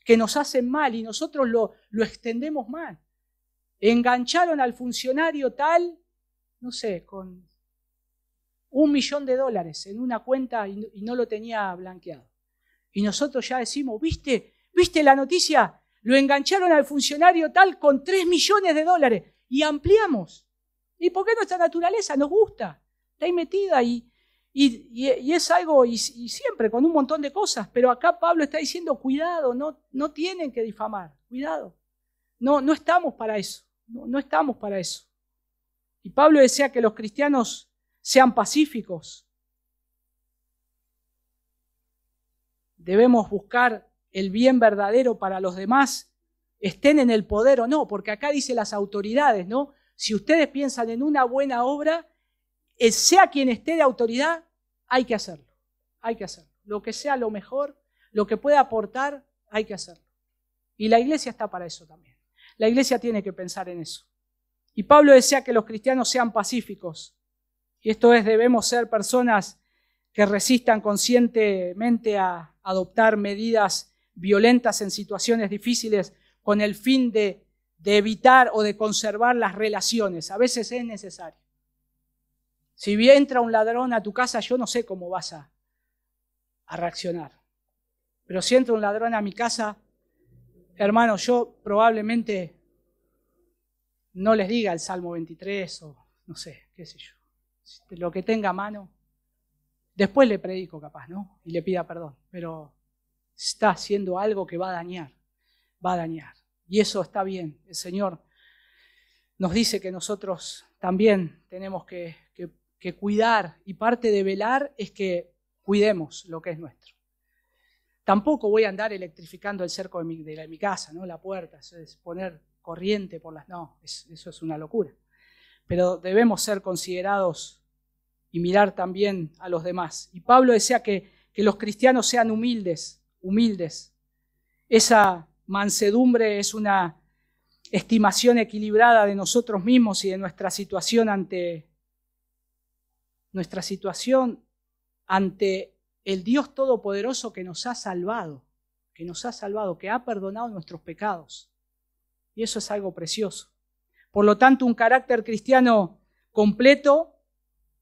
que nos hacen mal y nosotros lo extendemos mal. Engancharon al funcionario tal, no sé, con $1 millón en una cuenta y no lo tenía blanqueado. Y nosotros ya decimos, ¿viste la noticia? Lo engancharon al funcionario tal con $3 millones y ampliamos. ¿Y por qué nuestra naturaleza nos gusta? Está ahí metida y es algo, y siempre con un montón de cosas, pero acá Pablo está diciendo, cuidado, no tienen que difamar, cuidado. No estamos para eso, no estamos para eso. Y Pablo desea que los cristianos sean pacíficos. Debemos buscar el bien verdadero para los demás, estén en el poder o no, porque acá dice las autoridades, ¿no? Si ustedes piensan en una buena obra, sea quien esté de autoridad, hay que hacerlo, hay que hacerlo. Lo que sea lo mejor, lo que pueda aportar, hay que hacerlo. Y la iglesia está para eso también. La iglesia tiene que pensar en eso. Y Pablo desea que los cristianos sean pacíficos. Y esto es, debemos ser personas que resistan conscientemente a adoptar medidas violentas en situaciones difíciles con el fin de evitar o de conservar las relaciones. A veces es necesario. Si entra un ladrón a tu casa, yo no sé cómo vas a reaccionar. Pero si entra un ladrón a mi casa, hermano, yo probablemente no les diga el Salmo 23 o no sé, qué sé yo. Lo que tenga a mano. Después le predico capaz, ¿no? Y le pida perdón. Pero está haciendo algo que va a dañar. Va a dañar. Y eso está bien. El Señor nos dice que nosotros también tenemos que cuidar. Y parte de velar es que cuidemos lo que es nuestro. Tampoco voy a andar electrificando el cerco de mi casa, ¿no? La puerta, eso es poner corriente por las... No, eso es una locura. Pero debemos ser considerados y mirar también a los demás. Y Pablo desea que los cristianos sean humildes. Esa mansedumbre es una estimación equilibrada de nosotros mismos y de nuestra situación ante el Dios Todopoderoso que nos ha salvado, que ha perdonado nuestros pecados. Y eso es algo precioso. Por lo tanto, un carácter cristiano completo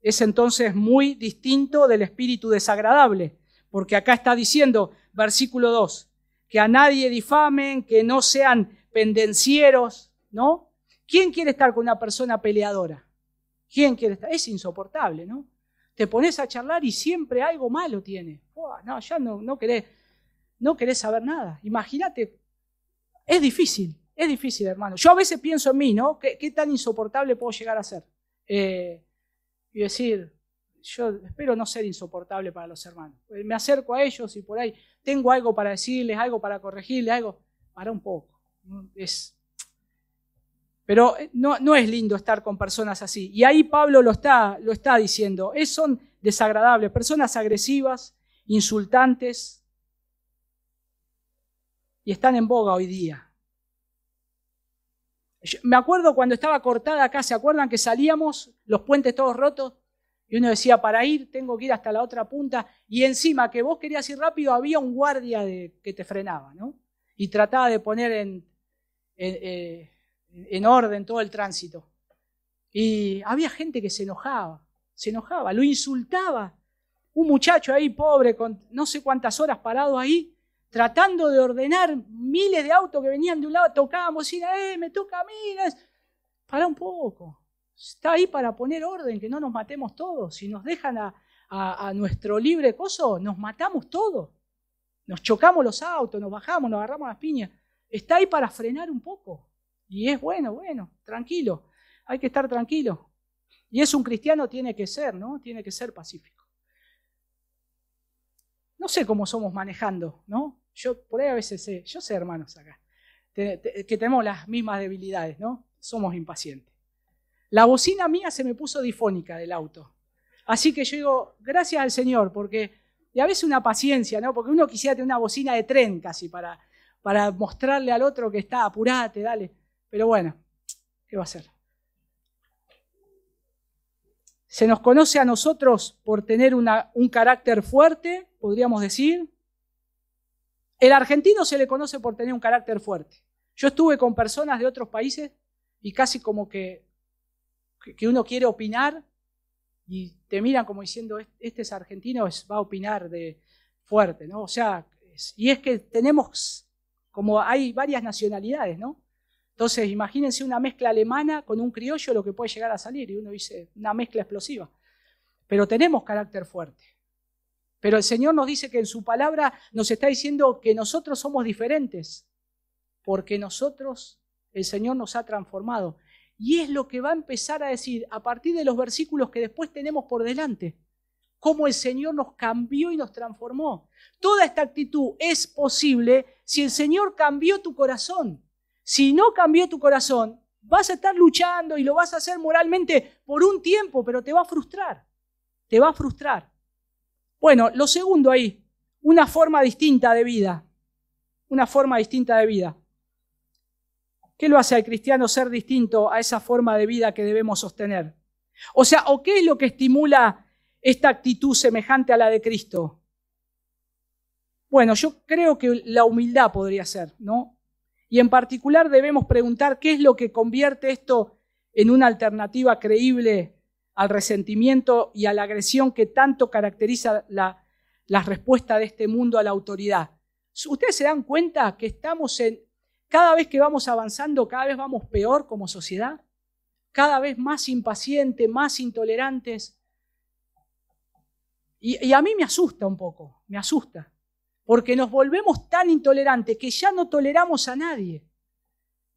es entonces muy distinto del espíritu desagradable, porque acá está diciendo, versículo 2, que a nadie difamen, que no sean pendencieros, ¿no? ¿Quién quiere estar con una persona peleadora? ¿Quién quiere estar? Es insoportable, ¿no? Te pones a charlar y siempre algo malo tiene. No, ya no querés saber nada. Imagínate, es difícil, hermano. Yo a veces pienso en mí, ¿no? ¿Qué tan insoportable puedo llegar a ser? Y decir, yo espero no ser insoportable para los hermanos. Me acerco a ellos y por ahí tengo algo para decirles, algo para corregirles, algo. Para un poco. Pero no es lindo estar con personas así. Y ahí Pablo lo está diciendo. Son desagradables, personas agresivas, insultantes, y están en boga hoy día. Me acuerdo cuando estaba cortada acá, ¿se acuerdan que salíamos, los puentes todos rotos? Y uno decía, para ir, tengo que ir hasta la otra punta. Y encima que vos querías ir rápido, había un guardia que te frenaba, ¿no? Y trataba de poner en orden todo el tránsito. Y había gente que se enojaba, lo insultaba. Un muchacho ahí pobre, con no sé cuántas horas parado ahí, tratando de ordenar miles de autos que venían de un lado, tocábamos y me toca a mí. Pará un poco. Está ahí para poner orden, que no nos matemos todos. Si nos dejan a nuestro libre coso, nos matamos todos. Nos chocamos los autos, nos bajamos, nos agarramos las piñas. Está ahí para frenar un poco. Y es bueno, tranquilo. Hay que estar tranquilo. Y eso un cristiano tiene que ser, ¿no? Tiene que ser pacífico. No sé cómo somos manejando, ¿no? Yo por ahí a veces sé, yo sé, hermanos, acá, que tenemos las mismas debilidades, ¿no? Somos impacientes. La bocina mía se me puso difónica del auto. Así que yo digo, gracias al Señor, porque y a veces una paciencia, ¿no? Porque uno quisiera tener una bocina de tren casi para mostrarle al otro que está, apurate, dale. Pero bueno, ¿qué va a hacer? Se nos conoce a nosotros por tener un carácter fuerte, podríamos decir. El argentino se le conoce por tener un carácter fuerte. Yo estuve con personas de otros países y casi como que uno quiere opinar y te miran como diciendo, este es argentino, va a opinar de fuerte, ¿no? O sea, y es que tenemos, como hay varias nacionalidades, ¿no? Entonces, imagínense una mezcla alemana con un criollo, lo que puede llegar a salir, y uno dice, una mezcla explosiva. Pero tenemos carácter fuerte. Pero el Señor nos dice que en su palabra nos está diciendo que nosotros somos diferentes, porque nosotros, el Señor nos ha transformado. Y es lo que va a empezar a decir a partir de los versículos que después tenemos por delante. Cómo el Señor nos cambió y nos transformó. Toda esta actitud es posible si el Señor cambió tu corazón. Si no cambió tu corazón, vas a estar luchando y lo vas a hacer moralmente por un tiempo, pero te va a frustrar. Te va a frustrar. Bueno, lo segundo ahí, una forma distinta de vida. Una forma distinta de vida. ¿Qué lo hace al cristiano ser distinto a esa forma de vida que debemos sostener? O sea, ¿o qué es lo que estimula esta actitud semejante a la de Cristo? Bueno, yo creo que la humildad podría ser, ¿no? Y en particular debemos preguntar qué es lo que convierte esto en una alternativa creíble al resentimiento y a la agresión que tanto caracteriza la respuesta de este mundo a la autoridad. ¿Ustedes se dan cuenta que estamos cada vez que vamos avanzando, cada vez vamos peor como sociedad? Cada vez más impacientes, más intolerantes. Y a mí me asusta un poco, me asusta. Porque nos volvemos tan intolerantes que ya no toleramos a nadie.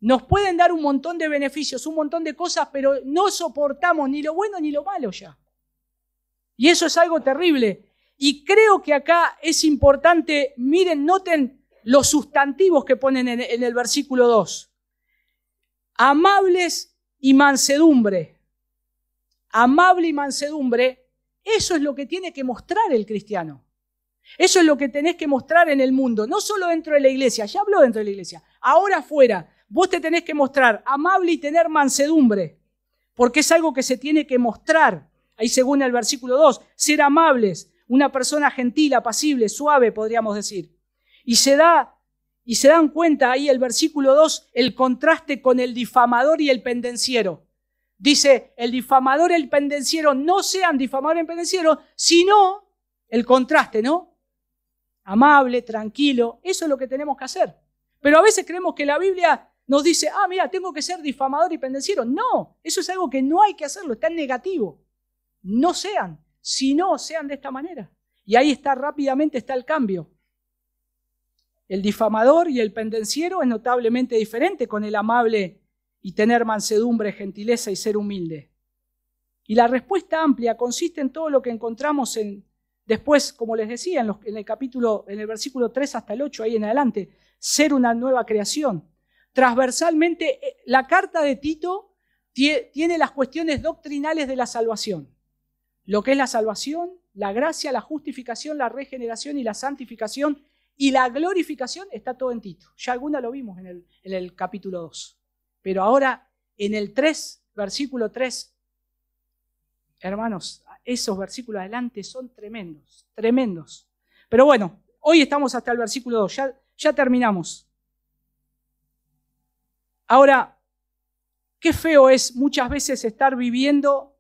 Nos pueden dar un montón de beneficios, un montón de cosas, pero no soportamos ni lo bueno ni lo malo ya. Y eso es algo terrible. Y creo que acá es importante, miren, noten los sustantivos que ponen en el versículo 2. Amables y mansedumbre. Amable y mansedumbre, eso es lo que tiene que mostrar el cristiano. Eso es lo que tenés que mostrar en el mundo, no solo dentro de la iglesia, ya habló dentro de la iglesia, ahora afuera, vos te tenés que mostrar amable y tener mansedumbre, porque es algo que se tiene que mostrar, ahí según el versículo 2, ser amables, una persona gentil, apacible, suave, podríamos decir. Y se dan cuenta ahí el versículo 2, el contraste con el difamador y el pendenciero. Dice, el difamador y el pendenciero no sean difamador y pendenciero, sino el contraste, ¿no? Amable, tranquilo, eso es lo que tenemos que hacer. Pero a veces creemos que la Biblia nos dice, mira, tengo que ser difamador y pendenciero. No, eso es algo que no hay que hacerlo, está en negativo. No sean, si no sean de esta manera. Y ahí rápidamente está el cambio. El difamador y el pendenciero es notablemente diferente con el amable y tener mansedumbre, gentileza y ser humilde. Y la respuesta amplia consiste en todo lo que encontramos después, como les decía, en el versículo 3 hasta el 8, ahí en adelante, ser una nueva creación. Transversalmente, la carta de Tito tiene las cuestiones doctrinales de la salvación. Lo que es la salvación, la gracia, la justificación, la regeneración y la santificación y la glorificación está todo en Tito. Ya alguna lo vimos en el capítulo 2. Pero ahora, en el 3, versículo 3, hermanos, esos versículos adelante son tremendos, tremendos. Pero bueno, hoy estamos hasta el versículo 2, ya terminamos. Ahora, qué feo es muchas veces estar viviendo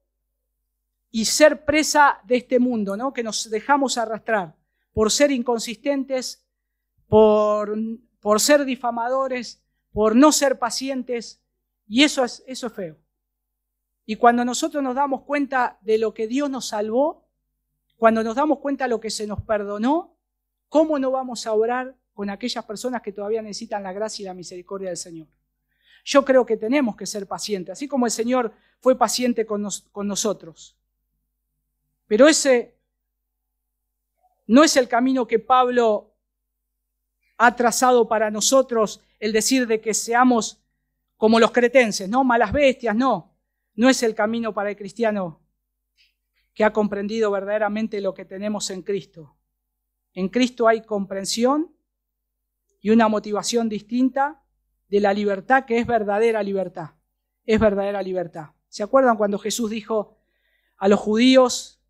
y ser presa de este mundo, ¿no? Que nos dejamos arrastrar por ser inconsistentes, por ser difamadores, por no ser pacientes, y eso es feo. Y cuando nosotros nos damos cuenta de lo que Dios nos salvó, cuando nos damos cuenta de lo que se nos perdonó, ¿cómo no vamos a orar con aquellas personas que todavía necesitan la gracia y la misericordia del Señor? Yo creo que tenemos que ser pacientes, así como el Señor fue paciente con nosotros. Pero ese no es el camino que Pablo ha trazado para nosotros, el decir de que seamos como los cretenses, ¿no? Malas bestias, no. No es el camino para el cristiano que ha comprendido verdaderamente lo que tenemos en Cristo. En Cristo hay comprensión y una motivación distinta de la libertad, que es verdadera libertad. Es verdadera libertad. ¿Se acuerdan cuando Jesús dijo a los judíos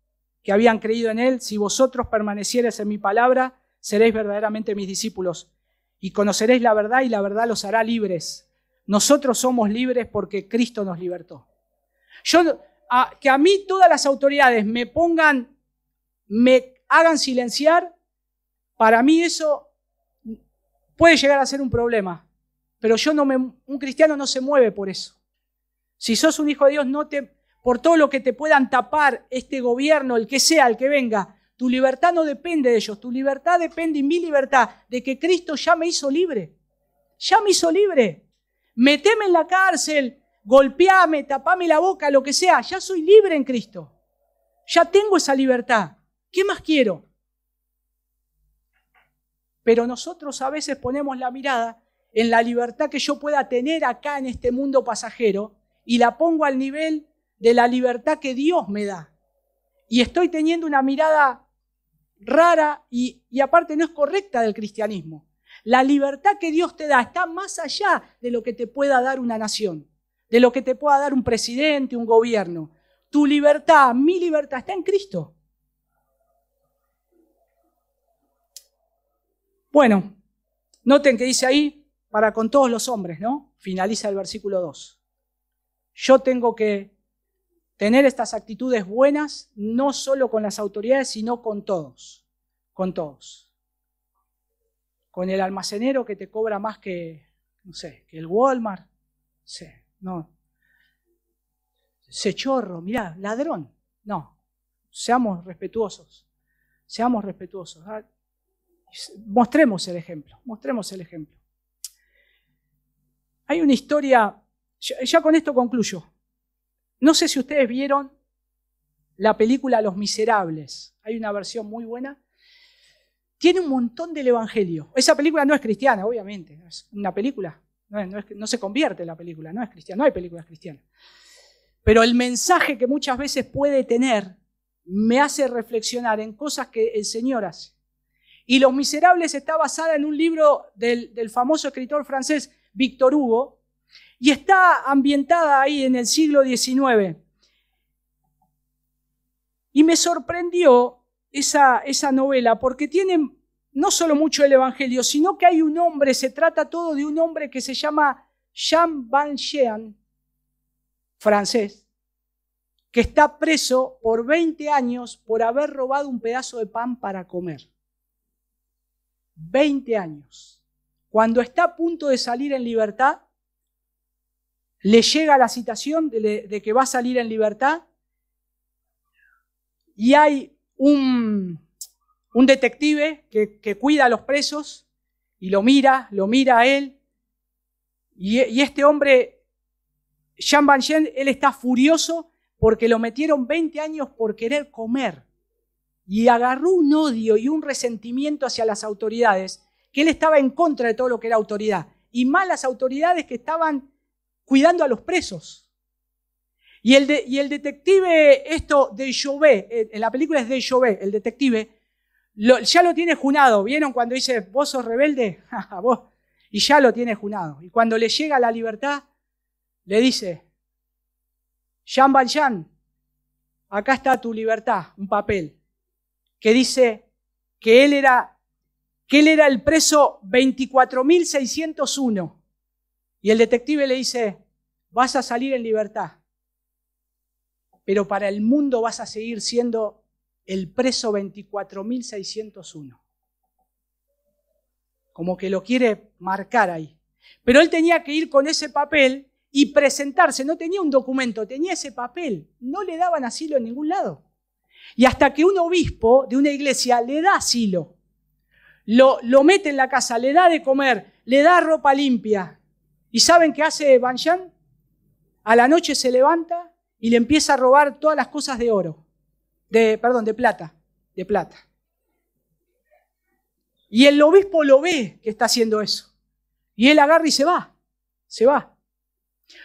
que habían creído en Él: si vosotros permaneciereis en mi palabra, seréis verdaderamente mis discípulos y conoceréis la verdad y la verdad los hará libres? Nosotros somos libres porque Cristo nos libertó. Que a mí todas las autoridades me hagan silenciar, para mí eso puede llegar a ser un problema. Pero un cristiano no se mueve por eso. Si sos un hijo de Dios, por todo lo que te puedan tapar este gobierno, el que sea, el que venga, tu libertad no depende de ellos. Tu libertad depende, y mi libertad, de que Cristo ya me hizo libre. Ya me hizo libre. Meteme en la cárcel, golpeame, tapame la boca, lo que sea. Ya soy libre en Cristo. Ya tengo esa libertad. ¿Qué más quiero? Pero nosotros a veces ponemos la mirada en la libertad que yo pueda tener acá en este mundo pasajero y la pongo al nivel de la libertad que Dios me da. Y estoy teniendo una mirada rara y aparte no es correcta del cristianismo. La libertad que Dios te da está más allá de lo que te pueda dar una nación, de lo que te pueda dar un presidente, un gobierno. Tu libertad, mi libertad está en Cristo. Bueno, noten que dice ahí, para con todos los hombres, ¿no? Finaliza el versículo 2. Yo tengo que tener estas actitudes buenas, no solo con las autoridades, sino con todos. Con todos. Con el almacenero que te cobra más que, no sé, que el Walmart. Sí, no. Ese chorro, mirá, ladrón. No, seamos respetuosos. Seamos respetuosos. Mostremos el ejemplo, mostremos el ejemplo. Hay una historia, ya con esto concluyo. No sé si ustedes vieron la película Los Miserables. Hay una versión muy buena. Tiene un montón del evangelio. Esa película no es cristiana, obviamente. Es una película. No se convierte en la película, no es cristiana. No hay películas cristianas. Pero el mensaje que muchas veces puede tener me hace reflexionar en cosas que el Señor hace. Y Los Miserables está basada en un libro del famoso escritor francés Victor Hugo y está ambientada ahí en el siglo XIX. Y me sorprendió esa novela porque tiene no solo mucho el evangelio, sino que hay un hombre, se trata todo de un hombre que se llama Jean Valjean, francés, que está preso por 20 años por haber robado un pedazo de pan para comer. 20 años. Cuando está a punto de salir en libertad, le llega la citación de que va a salir en libertad y hay un detective que cuida a los presos y lo mira a él y este hombre, Jean Valjean, él está furioso porque lo metieron 20 años por querer comer. Y agarró un odio y un resentimiento hacia las autoridades, que él estaba en contra de todo lo que era autoridad. Y más las autoridades que estaban cuidando a los presos. Y el detective, Deschauvet, en la película es Deschauvet, el detective, ya lo tiene junado. ¿Vieron cuando dice, vos sos rebelde? Vos. Y ya lo tiene junado. Y cuando le llega la libertad, le dice, Jean Valjean, acá está tu libertad, un papel, que dice que él era el preso 24.601. Y el detective le dice, vas a salir en libertad, pero para el mundo vas a seguir siendo el preso 24.601. Como que lo quiere marcar ahí. Pero él tenía que ir con ese papel y presentarse. No tenía un documento, tenía ese papel. No le daban asilo en ningún lado. Y hasta que un obispo de una iglesia le da asilo, lo mete en la casa, le da de comer, le da ropa limpia. ¿Y saben qué hace Banshán? A la noche se levanta y le empieza a robar todas las cosas de oro. De plata. Y el obispo lo ve que está haciendo eso. Y él agarra y se va.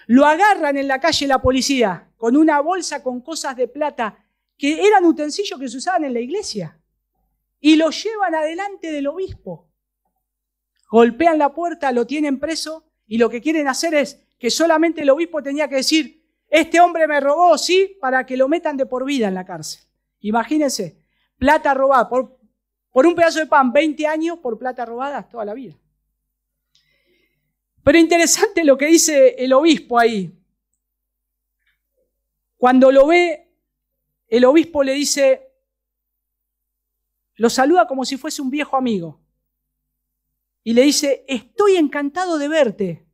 Lo agarran en la calle la policía con una bolsa con cosas de plata que eran utensilios que se usaban en la iglesia. Y lo llevan adelante del obispo. Golpean la puerta, lo tienen preso y lo que quieren hacer es que solamente el obispo tenía que decir: este hombre me robó, sí, para que lo metan de por vida en la cárcel. Imagínense, plata robada por un pedazo de pan, 20 años por plata robada toda la vida. Pero interesante lo que dice el obispo ahí. Cuando lo ve, el obispo le dice, lo saluda como si fuese un viejo amigo. Y le dice: estoy encantado de verte.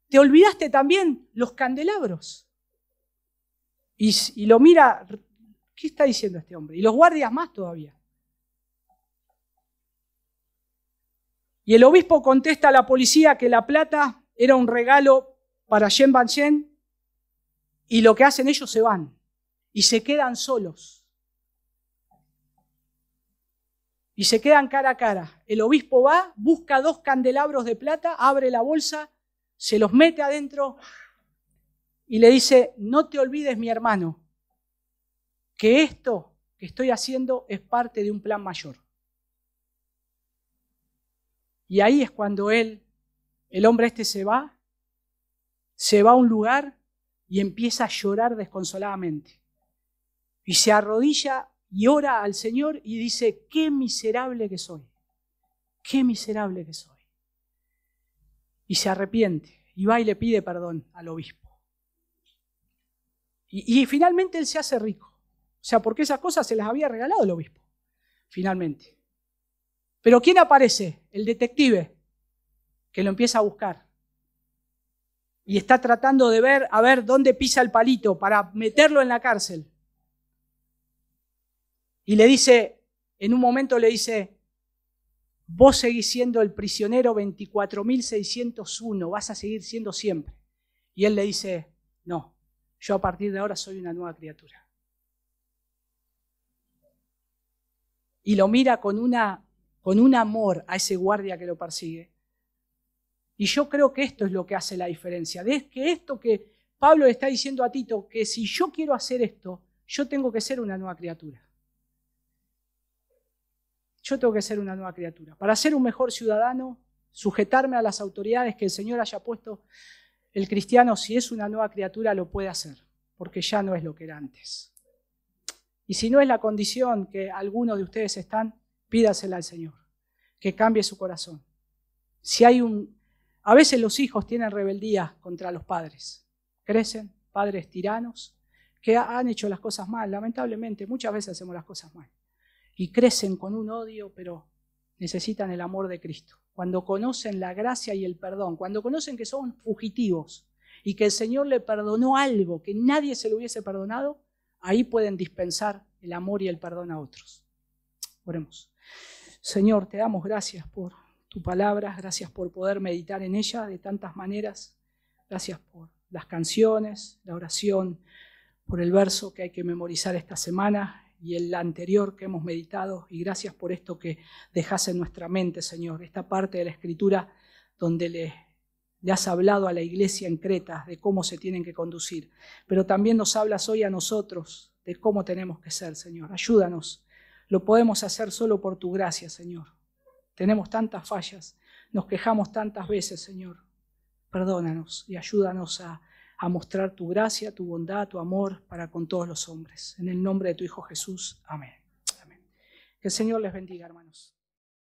¿Te olvidaste también los candelabros? Y lo mira, ¿qué está diciendo este hombre? Y los guardias más todavía. Y el obispo contesta a la policía que la plata era un regalo para Shen Banshén, y lo que hacen ellos se van y se quedan solos. Y se quedan cara a cara. El obispo va, busca 2 candelabros de plata, abre la bolsa, se los mete adentro y le dice: no te olvides, mi hermano, que esto que estoy haciendo es parte de un plan mayor. Y ahí es cuando el hombre este se va a un lugar y empieza a llorar desconsoladamente. Y se arrodilla y ora al Señor y dice: qué miserable que soy, qué miserable que soy. Y se arrepiente y va y le pide perdón al obispo. Y finalmente él se hace rico. O sea, porque esas cosas se las había regalado el obispo, finalmente. Pero ¿quién aparece? El detective, que lo empieza a buscar. Y está tratando de ver, a ver dónde pisa el palito para meterlo en la cárcel. Y le dice, en un momento le dice: vos seguís siendo el prisionero 24.601, vas a seguir siendo siempre. Y él le dice: no, yo a partir de ahora soy una nueva criatura. Y lo mira con un amor a ese guardia que lo persigue. Y yo creo que esto es lo que hace la diferencia. Es que esto que Pablo le está diciendo a Tito, que si yo quiero hacer esto, yo tengo que ser una nueva criatura. Yo tengo que ser una nueva criatura. Para ser un mejor ciudadano, sujetarme a las autoridades que el Señor haya puesto, el cristiano, si es una nueva criatura, lo puede hacer, porque ya no es lo que era antes. Y si no es la condición que algunos de ustedes están, pídasela al Señor, que cambie su corazón. A veces los hijos tienen rebeldía contra los padres. Crecen padres tiranos que han hecho las cosas mal. Lamentablemente, muchas veces hacemos las cosas mal. Y crecen con un odio, pero necesitan el amor de Cristo. Cuando conocen la gracia y el perdón, cuando conocen que son fugitivos y que el Señor le perdonó algo que nadie se lo hubiese perdonado, ahí pueden dispensar el amor y el perdón a otros. Oremos. Señor, te damos gracias por tu palabra, gracias por poder meditar en ella de tantas maneras, gracias por las canciones, la oración, por el verso que hay que memorizar esta semana y el anterior que hemos meditado, y gracias por esto que dejas en nuestra mente, Señor, esta parte de la Escritura donde le has hablado a la iglesia en Creta de cómo se tienen que conducir, pero también nos hablas hoy a nosotros de cómo tenemos que ser, Señor. Ayúdanos, lo podemos hacer solo por tu gracia, Señor. Tenemos tantas fallas, nos quejamos tantas veces, Señor. Perdónanos y ayúdanos a mostrar tu gracia, tu bondad, tu amor para con todos los hombres. En el nombre de tu Hijo Jesús. Amén. Amén. Que el Señor les bendiga, hermanos.